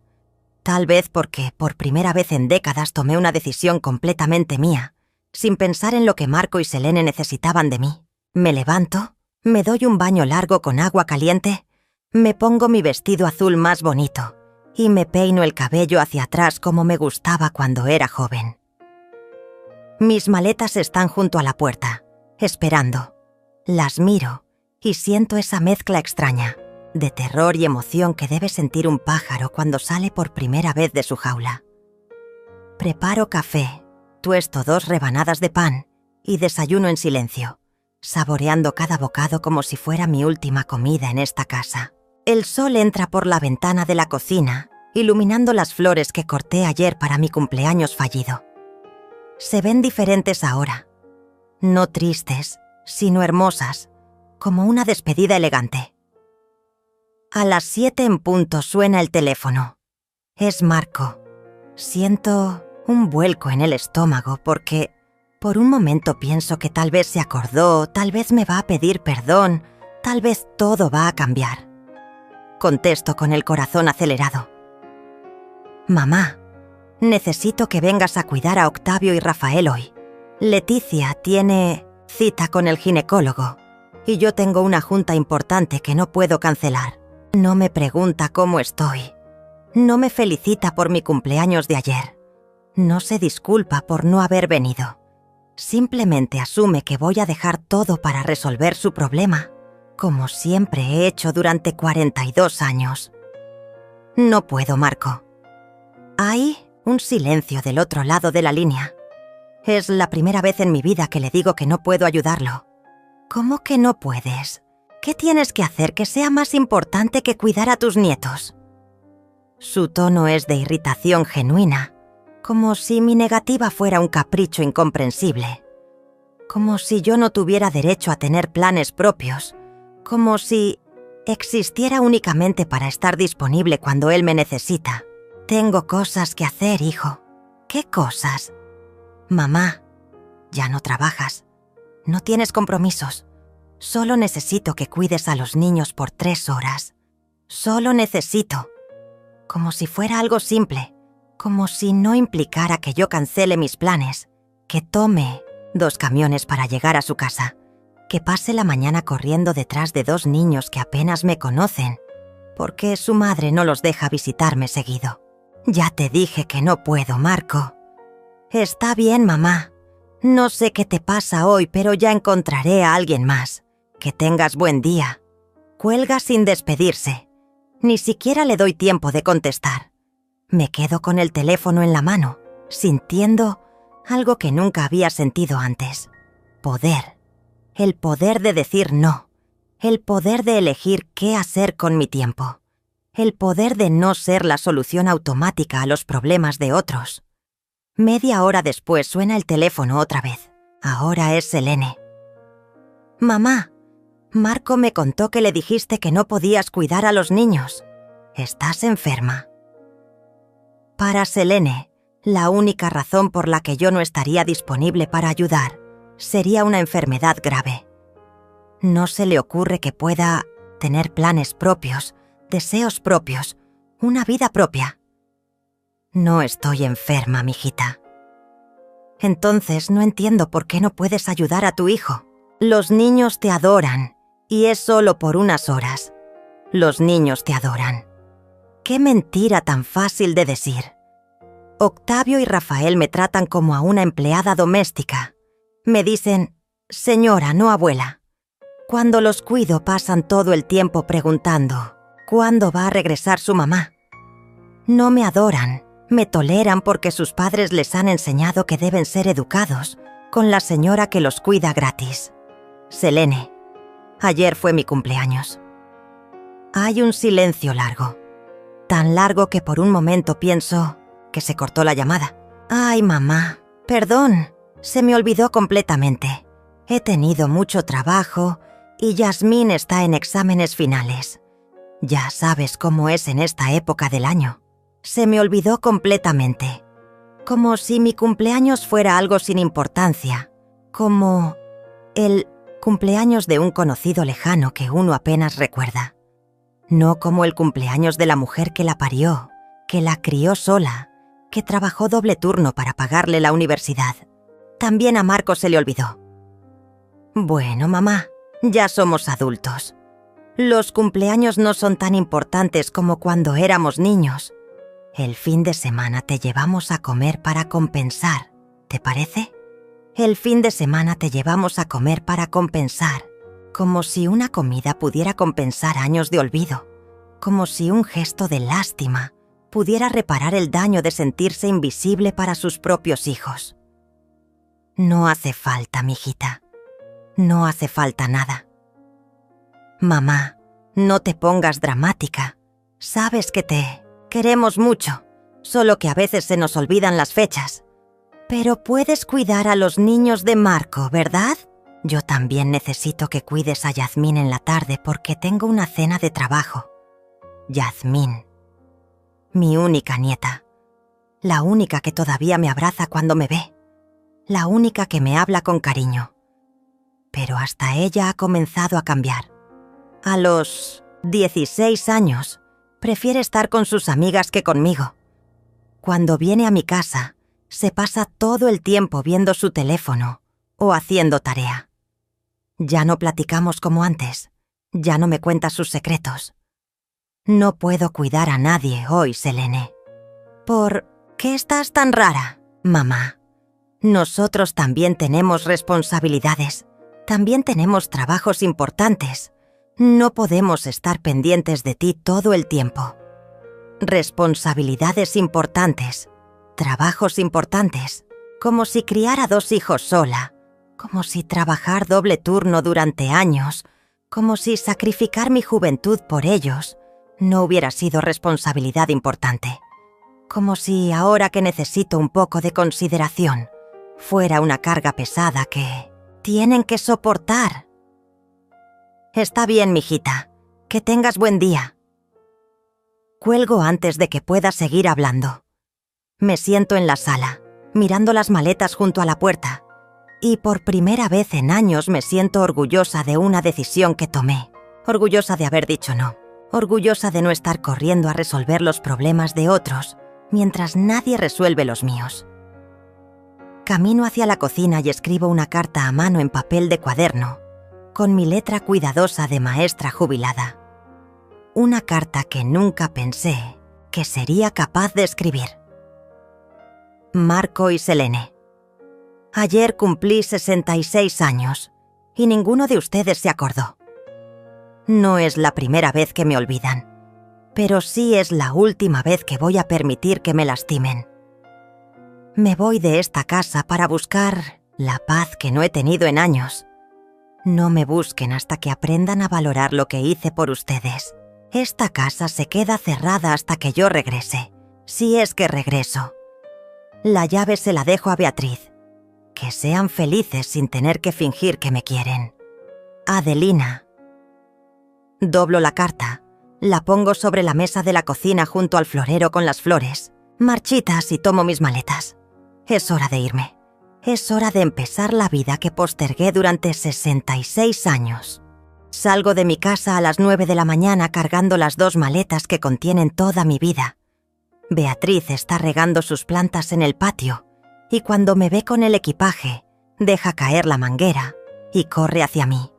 Tal vez porque por primera vez en décadas tomé una decisión completamente mía, sin pensar en lo que Marco y Selene necesitaban de mí. Me levanto, me doy un baño largo con agua caliente, me pongo mi vestido azul más bonito y me peino el cabello hacia atrás como me gustaba cuando era joven. Mis maletas están junto a la puerta, esperando. Las miro y siento esa mezcla extraña de terror y emoción que debe sentir un pájaro cuando sale por primera vez de su jaula. Preparo café, tuesto 2 rebanadas de pan y desayuno en silencio, saboreando cada bocado como si fuera mi última comida en esta casa. El sol entra por la ventana de la cocina, iluminando las flores que corté ayer para mi cumpleaños fallido. Se ven diferentes ahora, no tristes, sino hermosas, como una despedida elegante. A las 7 en punto suena el teléfono. Es Marco. Siento un vuelco en el estómago porque por un momento pienso que tal vez se acordó, tal vez me va a pedir perdón, tal vez todo va a cambiar. Contesto con el corazón acelerado. Mamá, necesito que vengas a cuidar a Octavio y Rafael hoy. Leticia tiene cita con el ginecólogo y yo tengo una junta importante que no puedo cancelar. No me pregunta cómo estoy. No me felicita por mi cumpleaños de ayer. No se disculpa por no haber venido. Simplemente asume que voy a dejar todo para resolver su problema, como siempre he hecho durante 42 años. No puedo, Marco. Hay un silencio del otro lado de la línea. Es la primera vez en mi vida que le digo que no puedo ayudarlo. ¿Cómo que no puedes? ¿Qué tienes que hacer que sea más importante que cuidar a tus nietos? Su tono es de irritación genuina, como si mi negativa fuera un capricho incomprensible. Como si yo no tuviera derecho a tener planes propios. Como si existiera únicamente para estar disponible cuando él me necesita. Tengo cosas que hacer, hijo. ¿Qué cosas? Mamá, ya no trabajas. No tienes compromisos. Solo necesito que cuides a los niños por 3 horas. Solo necesito. Como si fuera algo simple. Como si no implicara que yo cancele mis planes. Que tome 2 camiones para llegar a su casa. Que pase la mañana corriendo detrás de 2 niños que apenas me conocen. Porque su madre no los deja visitarme seguido. Ya te dije que no puedo, Marco. Está bien, mamá. No sé qué te pasa hoy, pero ya encontraré a alguien más. Que tengas buen día. Cuelga sin despedirse. Ni siquiera le doy tiempo de contestar. Me quedo con el teléfono en la mano, sintiendo algo que nunca había sentido antes. Poder. El poder de decir no. El poder de elegir qué hacer con mi tiempo. El poder de no ser la solución automática a los problemas de otros. Media hora después suena el teléfono otra vez. Ahora es Selene. Mamá, Marco me contó que le dijiste que no podías cuidar a los niños. ¿Estás enferma? Para Selene, la única razón por la que yo no estaría disponible para ayudar sería una enfermedad grave. No se le ocurre que pueda tener planes propios, deseos propios, una vida propia. No estoy enferma, mijita. Entonces no entiendo por qué no puedes ayudar a tu hijo. Los niños te adoran, y es solo por unas horas. Los niños te adoran. ¡Qué mentira tan fácil de decir! Octavio y Rafael me tratan como a una empleada doméstica. Me dicen, señora, no abuela. Cuando los cuido pasan todo el tiempo preguntando, ¿cuándo va a regresar su mamá? No me adoran, me toleran porque sus padres les han enseñado que deben ser educados con la señora que los cuida gratis. Selene, ayer fue mi cumpleaños. Hay un silencio largo, tan largo que por un momento pienso que se cortó la llamada. Ay, mamá, perdón, se me olvidó completamente. He tenido mucho trabajo y Yasmín está en exámenes finales. Ya sabes cómo es en esta época del año. Se me olvidó completamente. Como si mi cumpleaños fuera algo sin importancia. Como el cumpleaños de un conocido lejano que uno apenas recuerda. No como el cumpleaños de la mujer que la parió, que la crió sola, que trabajó doble turno para pagarle la universidad. También a Marco se le olvidó. Bueno, mamá, ya somos adultos. Los cumpleaños no son tan importantes como cuando éramos niños. El fin de semana te llevamos a comer para compensar, ¿te parece? El fin de semana te llevamos a comer para compensar, como si una comida pudiera compensar años de olvido, como si un gesto de lástima pudiera reparar el daño de sentirse invisible para sus propios hijos. No hace falta, mijita. No hace falta nada. Mamá, no te pongas dramática. Sabes que te queremos mucho, solo que a veces se nos olvidan las fechas. Pero puedes cuidar a los niños de Marco, ¿verdad? Yo también necesito que cuides a Yasmín en la tarde porque tengo una cena de trabajo. Yasmín, mi única nieta, la única que todavía me abraza cuando me ve, la única que me habla con cariño. Pero hasta ella ha comenzado a cambiar. A los 16 años, prefiere estar con sus amigas que conmigo. Cuando viene a mi casa, se pasa todo el tiempo viendo su teléfono o haciendo tarea. Ya no platicamos como antes, ya no me cuenta sus secretos. No puedo cuidar a nadie hoy, Selene. ¿Por qué estás tan rara, mamá? Nosotros también tenemos responsabilidades, también tenemos trabajos importantes. No podemos estar pendientes de ti todo el tiempo. Responsabilidades importantes, trabajos importantes, como si criar a 2 hijos sola, como si trabajar doble turno durante años, como si sacrificar mi juventud por ellos no hubiera sido responsabilidad importante, como si ahora que necesito un poco de consideración fuera una carga pesada que tienen que soportar. Está bien, mijita. Que tengas buen día. Cuelgo antes de que pueda seguir hablando. Me siento en la sala, mirando las maletas junto a la puerta. Y por primera vez en años me siento orgullosa de una decisión que tomé. Orgullosa de haber dicho no. Orgullosa de no estar corriendo a resolver los problemas de otros mientras nadie resuelve los míos. Camino hacia la cocina y escribo una carta a mano en papel de cuaderno, con mi letra cuidadosa de maestra jubilada. Una carta que nunca pensé que sería capaz de escribir. Marco y Selene. Ayer cumplí 66 años y ninguno de ustedes se acordó. No es la primera vez que me olvidan, pero sí es la última vez que voy a permitir que me lastimen. Me voy de esta casa para buscar la paz que no he tenido en años. No me busquen hasta que aprendan a valorar lo que hice por ustedes. Esta casa se queda cerrada hasta que yo regrese, si es que regreso. La llave se la dejo a Beatriz. Que sean felices sin tener que fingir que me quieren. Adelina. Doblo la carta, la pongo sobre la mesa de la cocina junto al florero con las flores, marchitas, y tomo mis maletas. Es hora de irme. Es hora de empezar la vida que postergué durante 66 años. Salgo de mi casa a las 9 de la mañana cargando las 2 maletas que contienen toda mi vida. Beatriz está regando sus plantas en el patio y cuando me ve con el equipaje, deja caer la manguera y corre hacia mí.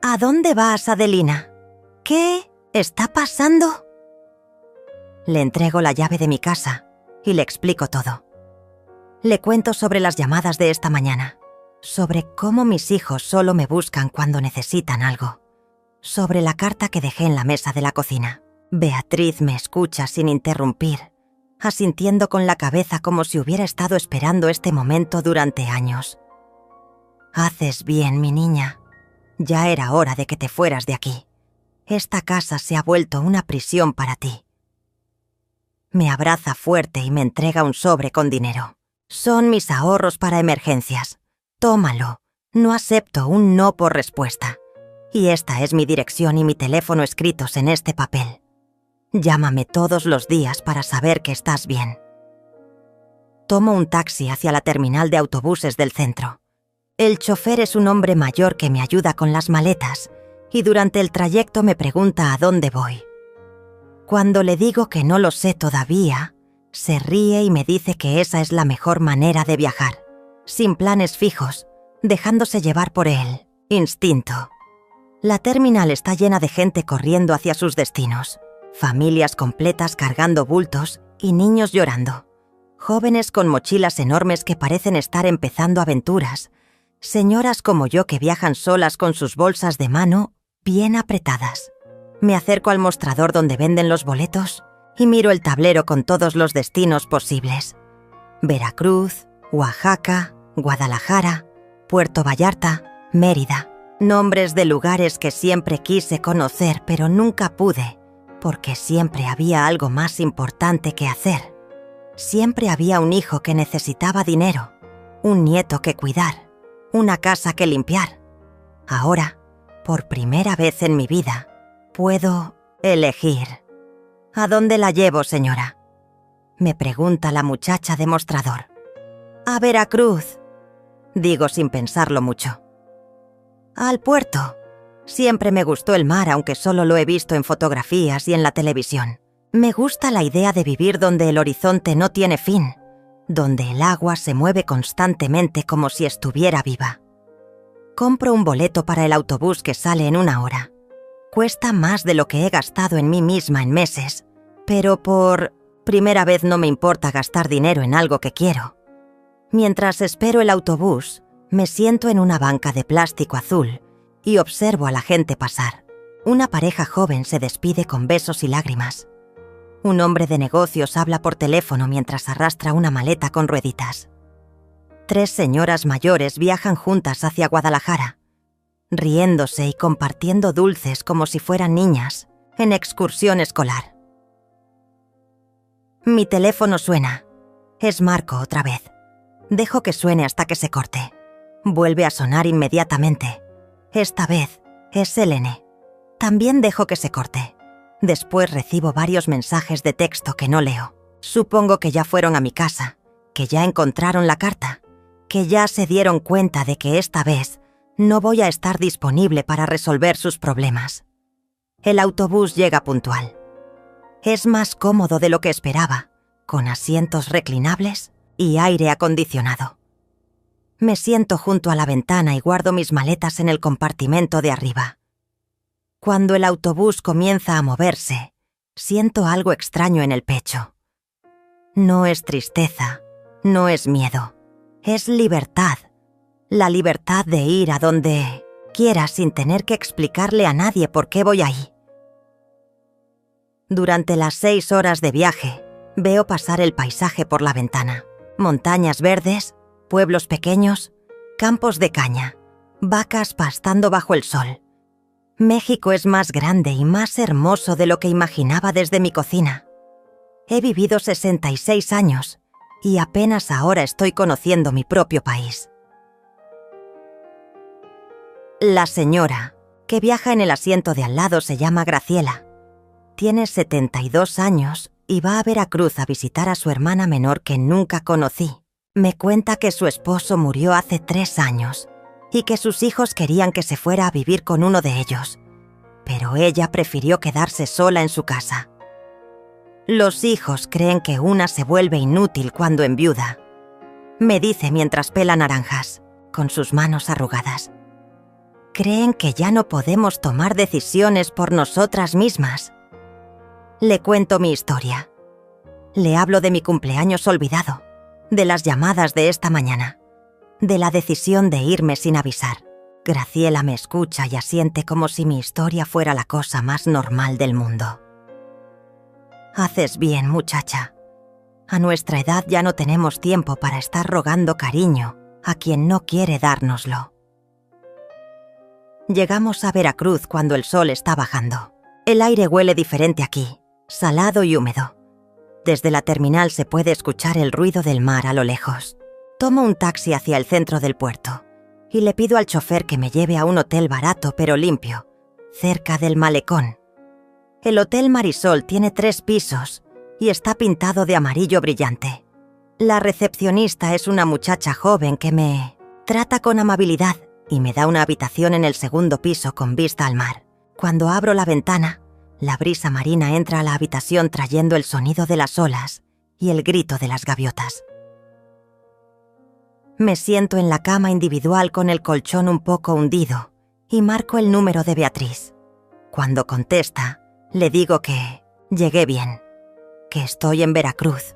¿A dónde vas, Adelina? ¿Qué está pasando? Le entrego la llave de mi casa y le explico todo. Le cuento sobre las llamadas de esta mañana, sobre cómo mis hijos solo me buscan cuando necesitan algo, sobre la carta que dejé en la mesa de la cocina. Beatriz me escucha sin interrumpir, asintiendo con la cabeza como si hubiera estado esperando este momento durante años. Haces bien, mi niña. Ya era hora de que te fueras de aquí. Esta casa se ha vuelto una prisión para ti. Me abraza fuerte y me entrega un sobre con dinero. Son mis ahorros para emergencias. Tómalo. No acepto un no por respuesta. Y esta es mi dirección y mi teléfono escritos en este papel. Llámame todos los días para saber que estás bien. Tomo un taxi hacia la terminal de autobuses del centro. El chofer es un hombre mayor que me ayuda con las maletas y durante el trayecto me pregunta a dónde voy. Cuando le digo que no lo sé todavía, se ríe y me dice que esa es la mejor manera de viajar, sin planes fijos, dejándose llevar por el instinto. La terminal está llena de gente corriendo hacia sus destinos, familias completas cargando bultos y niños llorando, jóvenes con mochilas enormes que parecen estar empezando aventuras, señoras como yo que viajan solas con sus bolsas de mano bien apretadas. Me acerco al mostrador donde venden los boletos y miro el tablero con todos los destinos posibles. Veracruz, Oaxaca, Guadalajara, Puerto Vallarta, Mérida. Nombres de lugares que siempre quise conocer pero nunca pude, porque siempre había algo más importante que hacer. Siempre había un hijo que necesitaba dinero, un nieto que cuidar, una casa que limpiar. Ahora, por primera vez en mi vida, puedo elegir. ¿A dónde la llevo, señora?, me pregunta la muchacha de mostrador. A Veracruz, digo sin pensarlo mucho. Al puerto. Siempre me gustó el mar, aunque solo lo he visto en fotografías y en la televisión. Me gusta la idea de vivir donde el horizonte no tiene fin, donde el agua se mueve constantemente como si estuviera viva. Compro un boleto para el autobús que sale en 1 hora. Cuesta más de lo que he gastado en mí misma en meses, pero por primera vez no me importa gastar dinero en algo que quiero. Mientras espero el autobús, me siento en una banca de plástico azul y observo a la gente pasar. Una pareja joven se despide con besos y lágrimas. Un hombre de negocios habla por teléfono mientras arrastra una maleta con rueditas. 3 señoras mayores viajan juntas hacia Guadalajara, riéndose y compartiendo dulces como si fueran niñas, en excursión escolar. Mi teléfono suena. Es Marco otra vez. Dejo que suene hasta que se corte. Vuelve a sonar inmediatamente. Esta vez es Selene. También dejo que se corte. Después recibo varios mensajes de texto que no leo. Supongo que ya fueron a mi casa, que ya encontraron la carta, que ya se dieron cuenta de que esta vez no voy a estar disponible para resolver sus problemas. El autobús llega puntual. Es más cómodo de lo que esperaba, con asientos reclinables y aire acondicionado. Me siento junto a la ventana y guardo mis maletas en el compartimento de arriba. Cuando el autobús comienza a moverse, siento algo extraño en el pecho. No es tristeza, no es miedo, es libertad. La libertad de ir a donde quiera sin tener que explicarle a nadie por qué voy ahí. Durante las 6 horas de viaje, veo pasar el paisaje por la ventana. Montañas verdes, pueblos pequeños, campos de caña, vacas pastando bajo el sol. México es más grande y más hermoso de lo que imaginaba desde mi cocina. He vivido 66 años y apenas ahora estoy conociendo mi propio país. La señora, que viaja en el asiento de al lado, se llama Graciela. Tiene 72 años y va a Veracruz a visitar a su hermana menor que nunca conocí. Me cuenta que su esposo murió hace 3 años y que sus hijos querían que se fuera a vivir con uno de ellos, pero ella prefirió quedarse sola en su casa. Los hijos creen que una se vuelve inútil cuando enviuda. Me dice mientras pela naranjas, con sus manos arrugadas. Creen que ya no podemos tomar decisiones por nosotras mismas. Le cuento mi historia. Le hablo de mi cumpleaños olvidado, de las llamadas de esta mañana, de la decisión de irme sin avisar. Graciela me escucha y asiente como si mi historia fuera la cosa más normal del mundo. Haces bien, muchacha. A nuestra edad ya no tenemos tiempo para estar rogando cariño a quien no quiere dárnoslo. Llegamos a Veracruz cuando el sol está bajando. El aire huele diferente aquí, salado y húmedo. Desde la terminal se puede escuchar el ruido del mar a lo lejos. Tomo un taxi hacia el centro del puerto y le pido al chofer que me lleve a un hotel barato pero limpio, cerca del malecón. El Hotel Marisol tiene 3 pisos y está pintado de amarillo brillante. La recepcionista es una muchacha joven que me trata con amabilidad y me da una habitación en el 2º piso con vista al mar. Cuando abro la ventana, la brisa marina entra a la habitación trayendo el sonido de las olas y el grito de las gaviotas. Me siento en la cama individual con el colchón un poco hundido y marco el número de Beatriz. Cuando contesta, le digo que llegué bien, que estoy en Veracruz,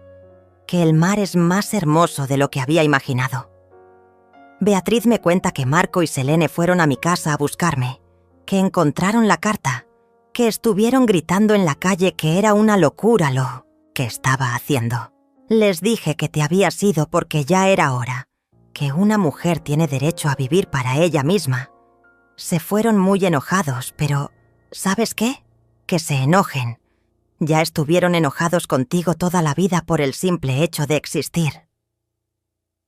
que el mar es más hermoso de lo que había imaginado. Beatriz me cuenta que Marco y Selene fueron a mi casa a buscarme, que encontraron la carta, que estuvieron gritando en la calle que era una locura lo que estaba haciendo. Les dije que te habías ido porque ya era hora, que una mujer tiene derecho a vivir para ella misma. Se fueron muy enojados, pero ¿sabes qué? Que se enojen. Ya estuvieron enojados contigo toda la vida por el simple hecho de existir.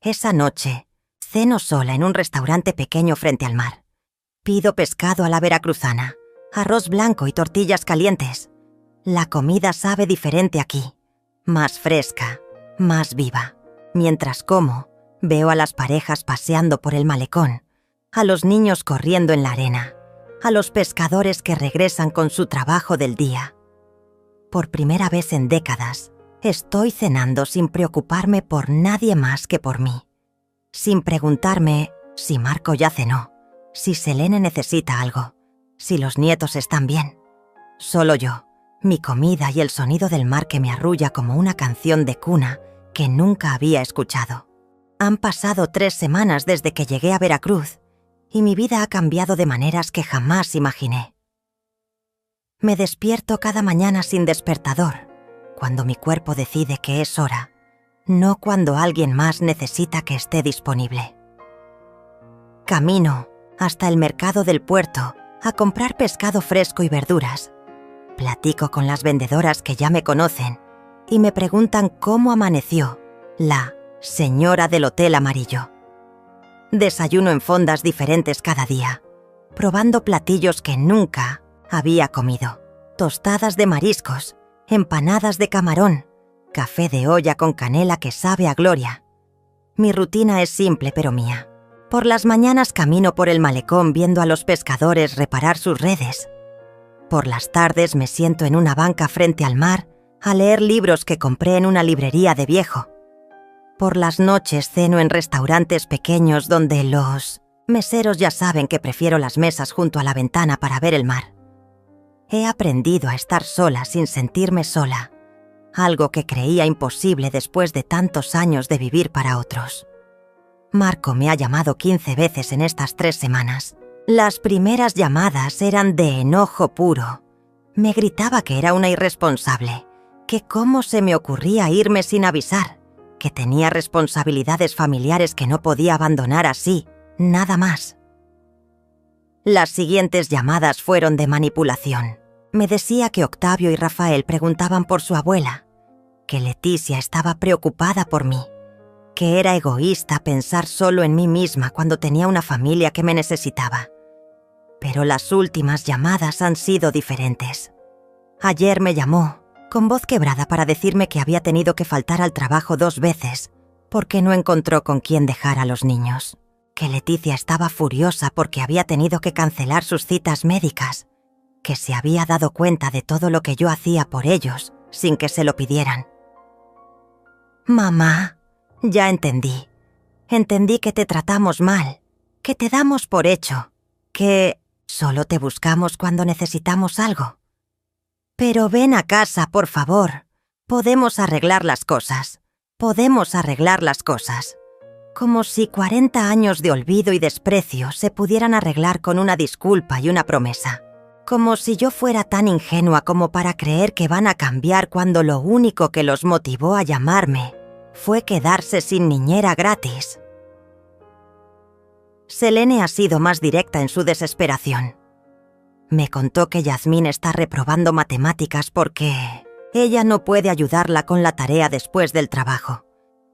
Esa noche, ceno sola en un restaurante pequeño frente al mar. Pido pescado a la veracruzana, arroz blanco y tortillas calientes. La comida sabe diferente aquí, más fresca, más viva. Mientras como, veo a las parejas paseando por el malecón, a los niños corriendo en la arena, a los pescadores que regresan con su trabajo del día. Por primera vez en décadas, estoy cenando sin preocuparme por nadie más que por mí. Sin preguntarme si Marco ya cenó, si Selene necesita algo, si los nietos están bien. Solo yo, mi comida y el sonido del mar que me arrulla como una canción de cuna que nunca había escuchado. Han pasado 3 semanas desde que llegué a Veracruz y mi vida ha cambiado de maneras que jamás imaginé. Me despierto cada mañana sin despertador, cuando mi cuerpo decide que es hora, no cuando alguien más necesita que esté disponible. Camino hasta el mercado del puerto a comprar pescado fresco y verduras. Platico con las vendedoras que ya me conocen y me preguntan cómo amaneció la señora del Hotel Amarillo. Desayuno en fondas diferentes cada día, probando platillos que nunca había comido. Tostadas de mariscos, empanadas de camarón, café de olla con canela que sabe a gloria. Mi rutina es simple pero mía. Por las mañanas camino por el malecón viendo a los pescadores reparar sus redes. Por las tardes me siento en una banca frente al mar a leer libros que compré en una librería de viejo. Por las noches ceno en restaurantes pequeños donde los meseros ya saben que prefiero las mesas junto a la ventana para ver el mar. He aprendido a estar sola sin sentirme sola, algo que creía imposible después de tantos años de vivir para otros. Marco me ha llamado 15 veces en estas 3 semanas. Las primeras llamadas eran de enojo puro. Me gritaba que era una irresponsable, que cómo se me ocurría irme sin avisar, que tenía responsabilidades familiares que no podía abandonar así, nada más. Las siguientes llamadas fueron de manipulación. Me decía que Octavio y Rafael preguntaban por su abuela, que Leticia estaba preocupada por mí, que era egoísta pensar solo en mí misma cuando tenía una familia que me necesitaba. Pero las últimas llamadas han sido diferentes. Ayer me llamó, con voz quebrada, para decirme que había tenido que faltar al trabajo 2 veces porque no encontró con quién dejar a los niños. Que Leticia estaba furiosa porque había tenido que cancelar sus citas médicas, que se había dado cuenta de todo lo que yo hacía por ellos sin que se lo pidieran. Mamá, ya entendí. Entendí que te tratamos mal, que te damos por hecho, que solo te buscamos cuando necesitamos algo. Pero ven a casa, por favor. Podemos arreglar las cosas. Podemos arreglar las cosas. Como si 40 años de olvido y desprecio se pudieran arreglar con una disculpa y una promesa. Como si yo fuera tan ingenua como para creer que van a cambiar cuando lo único que los motivó a llamarme fue quedarse sin niñera gratis. Selene ha sido más directa en su desesperación. Me contó que Yasmín está reprobando matemáticas porque ella no puede ayudarla con la tarea después del trabajo,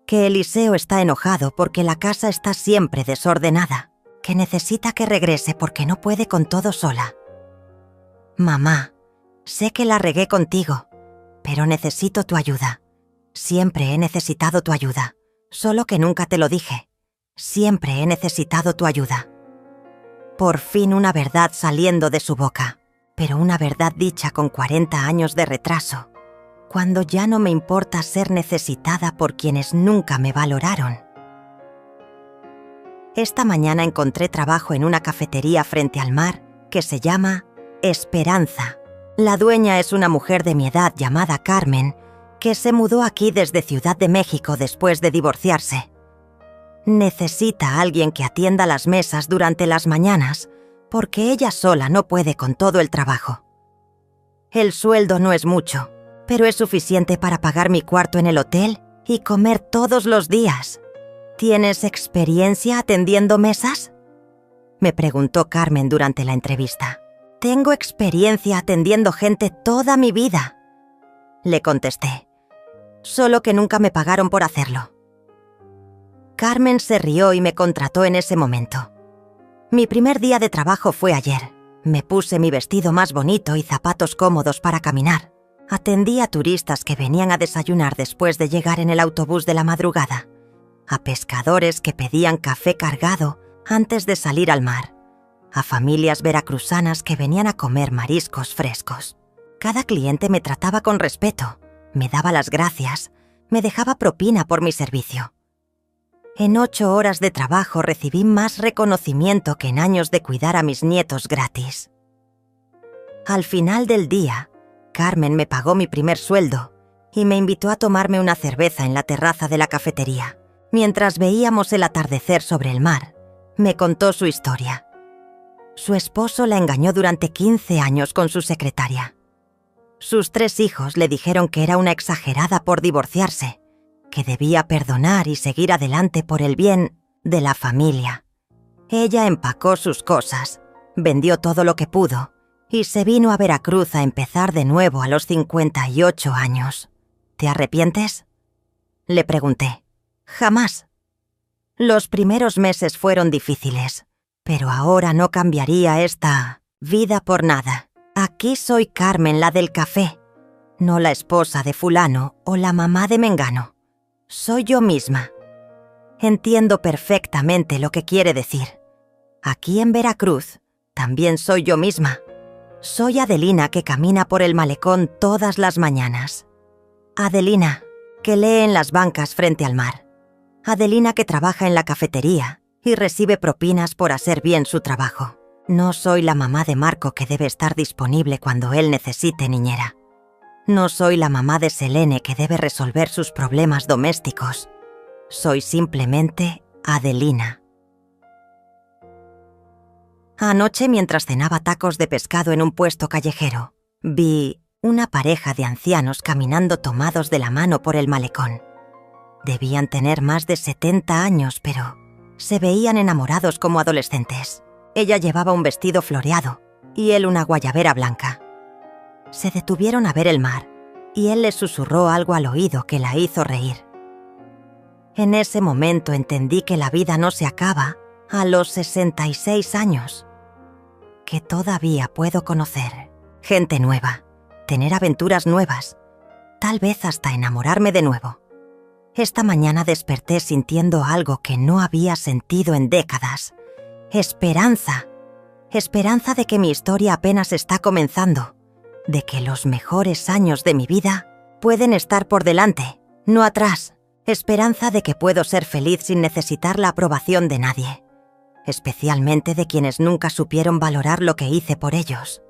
que Eliseo está enojado porque la casa está siempre desordenada, que necesita que regrese porque no puede con todo sola. Mamá, sé que la regué contigo, pero necesito tu ayuda. Siempre he necesitado tu ayuda, solo que nunca te lo dije. Siempre he necesitado tu ayuda. Por fin una verdad saliendo de su boca, pero una verdad dicha con 40 años de retraso, cuando ya no me importa ser necesitada por quienes nunca me valoraron. Esta mañana encontré trabajo en una cafetería frente al mar que se llama Esperanza. La dueña es una mujer de mi edad llamada Carmen, que se mudó aquí desde Ciudad de México después de divorciarse. Necesita a alguien que atienda las mesas durante las mañanas, porque ella sola no puede con todo el trabajo. El sueldo no es mucho, pero es suficiente para pagar mi cuarto en el hotel y comer todos los días. ¿Tienes experiencia atendiendo mesas?, me preguntó Carmen durante la entrevista. Tengo experiencia atendiendo gente toda mi vida, le contesté, solo que nunca me pagaron por hacerlo. Carmen se rió y me contrató en ese momento. Mi primer día de trabajo fue ayer. Me puse mi vestido más bonito y zapatos cómodos para caminar. Atendí a turistas que venían a desayunar después de llegar en el autobús de la madrugada, a pescadores que pedían café cargado antes de salir al mar, a familias veracruzanas que venían a comer mariscos frescos. Cada cliente me trataba con respeto, me daba las gracias, me dejaba propina por mi servicio. En 8 horas de trabajo recibí más reconocimiento que en años de cuidar a mis nietos gratis. Al final del día, Carmen me pagó mi primer sueldo y me invitó a tomarme una cerveza en la terraza de la cafetería. Mientras veíamos el atardecer sobre el mar, me contó su historia. Su esposo la engañó durante 15 años con su secretaria. Sus 3 hijos le dijeron que era una exagerada por divorciarse, que debía perdonar y seguir adelante por el bien de la familia. Ella empacó sus cosas, vendió todo lo que pudo y se vino a Veracruz a empezar de nuevo a los 58 años. ¿Te arrepientes?, le pregunté. Jamás. Los primeros meses fueron difíciles, pero ahora no cambiaría esta vida por nada. Aquí soy Carmen, la del café, no la esposa de fulano o la mamá de mengano. Soy yo misma. Entiendo perfectamente lo que quiere decir. Aquí en Veracruz, también soy yo misma. Soy Adelina que camina por el malecón todas las mañanas. Adelina que lee en las bancas frente al mar. Adelina que trabaja en la cafetería y recibe propinas por hacer bien su trabajo. No soy la mamá de Marco que debe estar disponible cuando él necesite niñera. No soy la mamá de Selene que debe resolver sus problemas domésticos. Soy simplemente Adelina. Anoche, mientras cenaba tacos de pescado en un puesto callejero, vi una pareja de ancianos caminando tomados de la mano por el malecón. Debían tener más de 70 años, pero se veían enamorados como adolescentes. Ella llevaba un vestido floreado y él una guayabera blanca. Se detuvieron a ver el mar y él le susurró algo al oído que la hizo reír. En ese momento entendí que la vida no se acaba a los 66 años, que todavía puedo conocer gente nueva, tener aventuras nuevas, tal vez hasta enamorarme de nuevo. Esta mañana desperté sintiendo algo que no había sentido en décadas. Esperanza. Esperanza de que mi historia apenas está comenzando, de que los mejores años de mi vida pueden estar por delante, no atrás. Esperanza de que puedo ser feliz sin necesitar la aprobación de nadie, especialmente de quienes nunca supieron valorar lo que hice por ellos.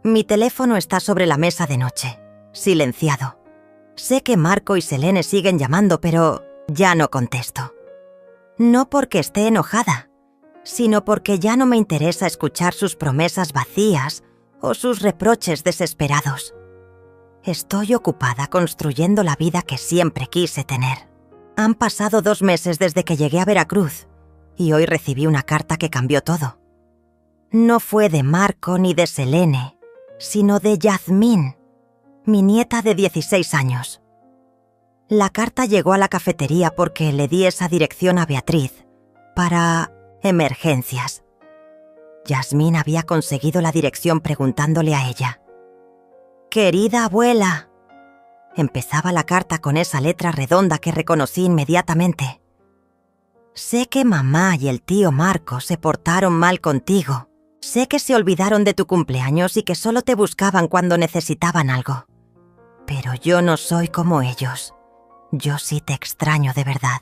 Mi teléfono está sobre la mesa de noche, silenciado. Sé que Marco y Selene siguen llamando, pero ya no contesto. No porque esté enojada, sino porque ya no me interesa escuchar sus promesas vacías o sus reproches desesperados. Estoy ocupada construyendo la vida que siempre quise tener. Han pasado 2 meses desde que llegué a Veracruz y hoy recibí una carta que cambió todo. No fue de Marco ni de Selene, sino de Yasmín, mi nieta de 16 años. La carta llegó a la cafetería porque le di esa dirección a Beatriz para emergencias. Yasmín había conseguido la dirección preguntándole a ella. «Querida abuela», empezaba la carta con esa letra redonda que reconocí inmediatamente. «Sé que mamá y el tío Marco se portaron mal contigo. Sé que se olvidaron de tu cumpleaños y que solo te buscaban cuando necesitaban algo. Pero yo no soy como ellos. Yo sí te extraño de verdad.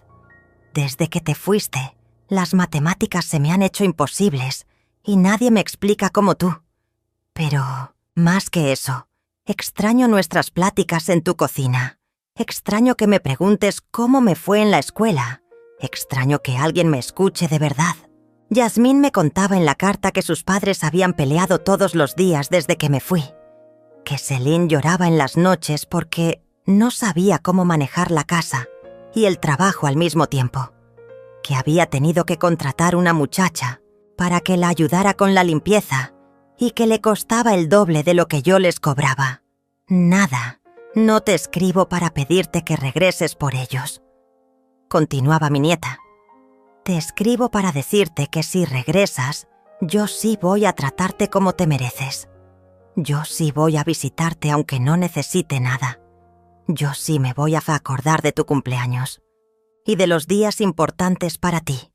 Desde que te fuiste, las matemáticas se me han hecho imposibles y nadie me explica como tú. Pero, más que eso, extraño nuestras pláticas en tu cocina. Extraño que me preguntes cómo me fue en la escuela. Extraño que alguien me escuche de verdad». Yasmín me contaba en la carta que sus padres habían peleado todos los días desde que me fui. Que Celine lloraba en las noches porque no sabía cómo manejar la casa y el trabajo al mismo tiempo. Que había tenido que contratar una muchacha para que la ayudara con la limpieza y que le costaba el doble de lo que yo les cobraba. «Nada, no te escribo para pedirte que regreses por ellos», continuaba mi nieta. «Te escribo para decirte que si regresas, yo sí voy a tratarte como te mereces. Yo sí voy a visitarte aunque no necesite nada. Yo sí me voy a acordar de tu cumpleaños y de los días importantes para ti».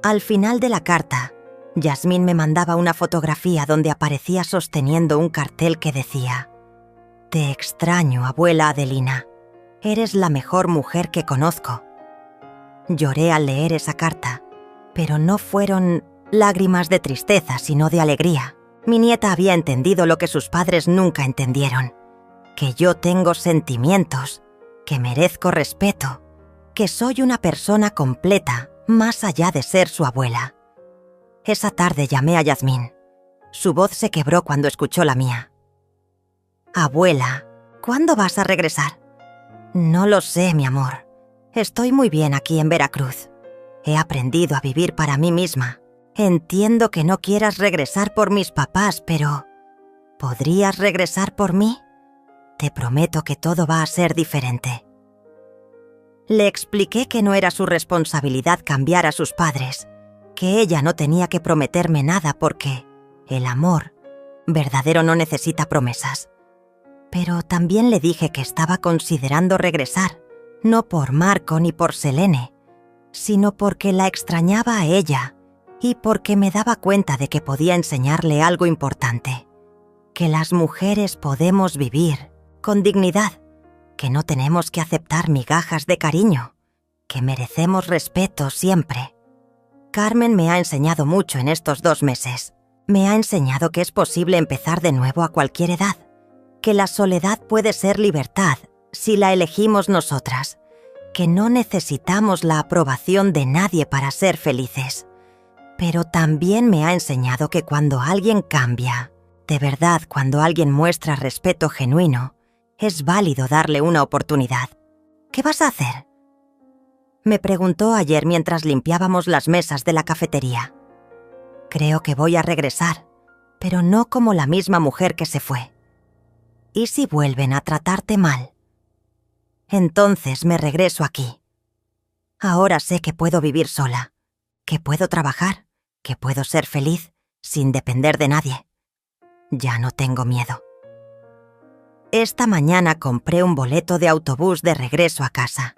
Al final de la carta, Yasmín me mandaba una fotografía donde aparecía sosteniendo un cartel que decía: «Te extraño, abuela Adelina. Eres la mejor mujer que conozco». Lloré al leer esa carta, pero no fueron lágrimas de tristeza, sino de alegría. Mi nieta había entendido lo que sus padres nunca entendieron: que yo tengo sentimientos, que merezco respeto, que soy una persona completa más allá de ser su abuela. Esa tarde llamé a Yasmín. Su voz se quebró cuando escuchó la mía. «Abuela, ¿cuándo vas a regresar?» «No lo sé, mi amor. Estoy muy bien aquí en Veracruz. He aprendido a vivir para mí misma. Entiendo que no quieras regresar por mis papás, pero ¿podrías regresar por mí? Te prometo que todo va a ser diferente». Le expliqué que no era su responsabilidad cambiar a sus padres, que ella no tenía que prometerme nada porque el amor verdadero no necesita promesas. Pero también le dije que estaba considerando regresar, No por Marco ni por Selene, sino porque la extrañaba a ella y porque me daba cuenta de que podía enseñarle algo importante. Que las mujeres podemos vivir con dignidad, que no tenemos que aceptar migajas de cariño, que merecemos respeto siempre. Carmen me ha enseñado mucho en estos 2 meses. Me ha enseñado que es posible empezar de nuevo a cualquier edad, que la soledad puede ser libertad si la elegimos nosotras, que no necesitamos la aprobación de nadie para ser felices. Pero también me ha enseñado que cuando alguien cambia, de verdad, cuando alguien muestra respeto genuino, es válido darle una oportunidad. ¿Qué vas a hacer?, me preguntó ayer mientras limpiábamos las mesas de la cafetería. Creo que voy a regresar, pero no como la misma mujer que se fue. ¿Y si vuelven a tratarte mal? Entonces me regreso aquí. Ahora sé que puedo vivir sola, que puedo trabajar, que puedo ser feliz sin depender de nadie. Ya no tengo miedo. Esta mañana compré un boleto de autobús de regreso a casa.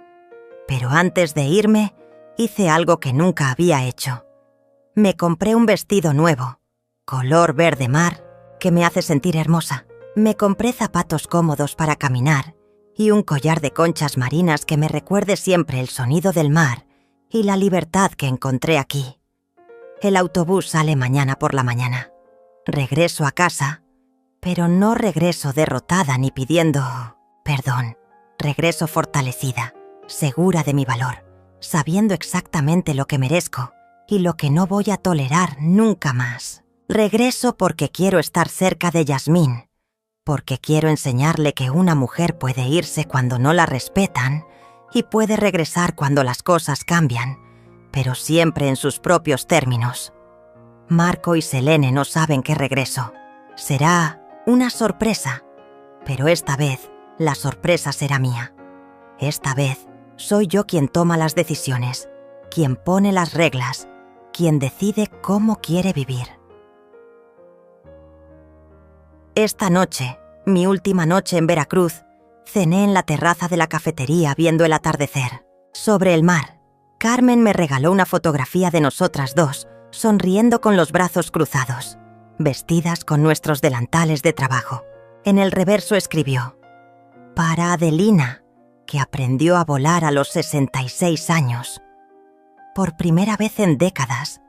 Pero antes de irme, hice algo que nunca había hecho. Me compré un vestido nuevo, color verde mar, que me hace sentir hermosa. Me compré zapatos cómodos para caminar y un collar de conchas marinas que me recuerde siempre el sonido del mar y la libertad que encontré aquí. El autobús sale mañana por la mañana. Regreso a casa, pero no regreso derrotada ni pidiendo perdón. Regreso fortalecida, segura de mi valor, sabiendo exactamente lo que merezco y lo que no voy a tolerar nunca más. Regreso porque quiero estar cerca de Yasmín, porque quiero enseñarle que una mujer puede irse cuando no la respetan y puede regresar cuando las cosas cambian, pero siempre en sus propios términos. Marco y Selene no saben que regreso. Será una sorpresa, pero esta vez la sorpresa será mía. Esta vez soy yo quien toma las decisiones, quien pone las reglas, quien decide cómo quiere vivir. Esta noche, mi última noche en Veracruz, cené en la terraza de la cafetería viendo el atardecer. Sobre el mar, Carmen me regaló una fotografía de nosotras dos, sonriendo con los brazos cruzados, vestidas con nuestros delantales de trabajo. En el reverso escribió: «Para Adelina, que aprendió a volar a los 66 años. Por primera vez en décadas,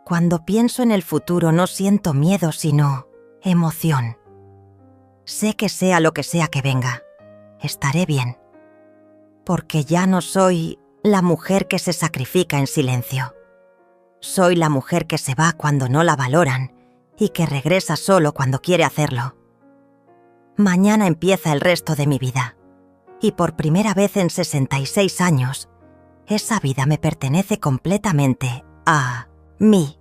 cuando pienso en el futuro no siento miedo sino emoción. Sé que sea lo que sea que venga, estaré bien. Porque ya no soy la mujer que se sacrifica en silencio. Soy la mujer que se va cuando no la valoran y que regresa solo cuando quiere hacerlo. Mañana empieza el resto de mi vida. Y por primera vez en 66 años, esa vida me pertenece completamente a mí».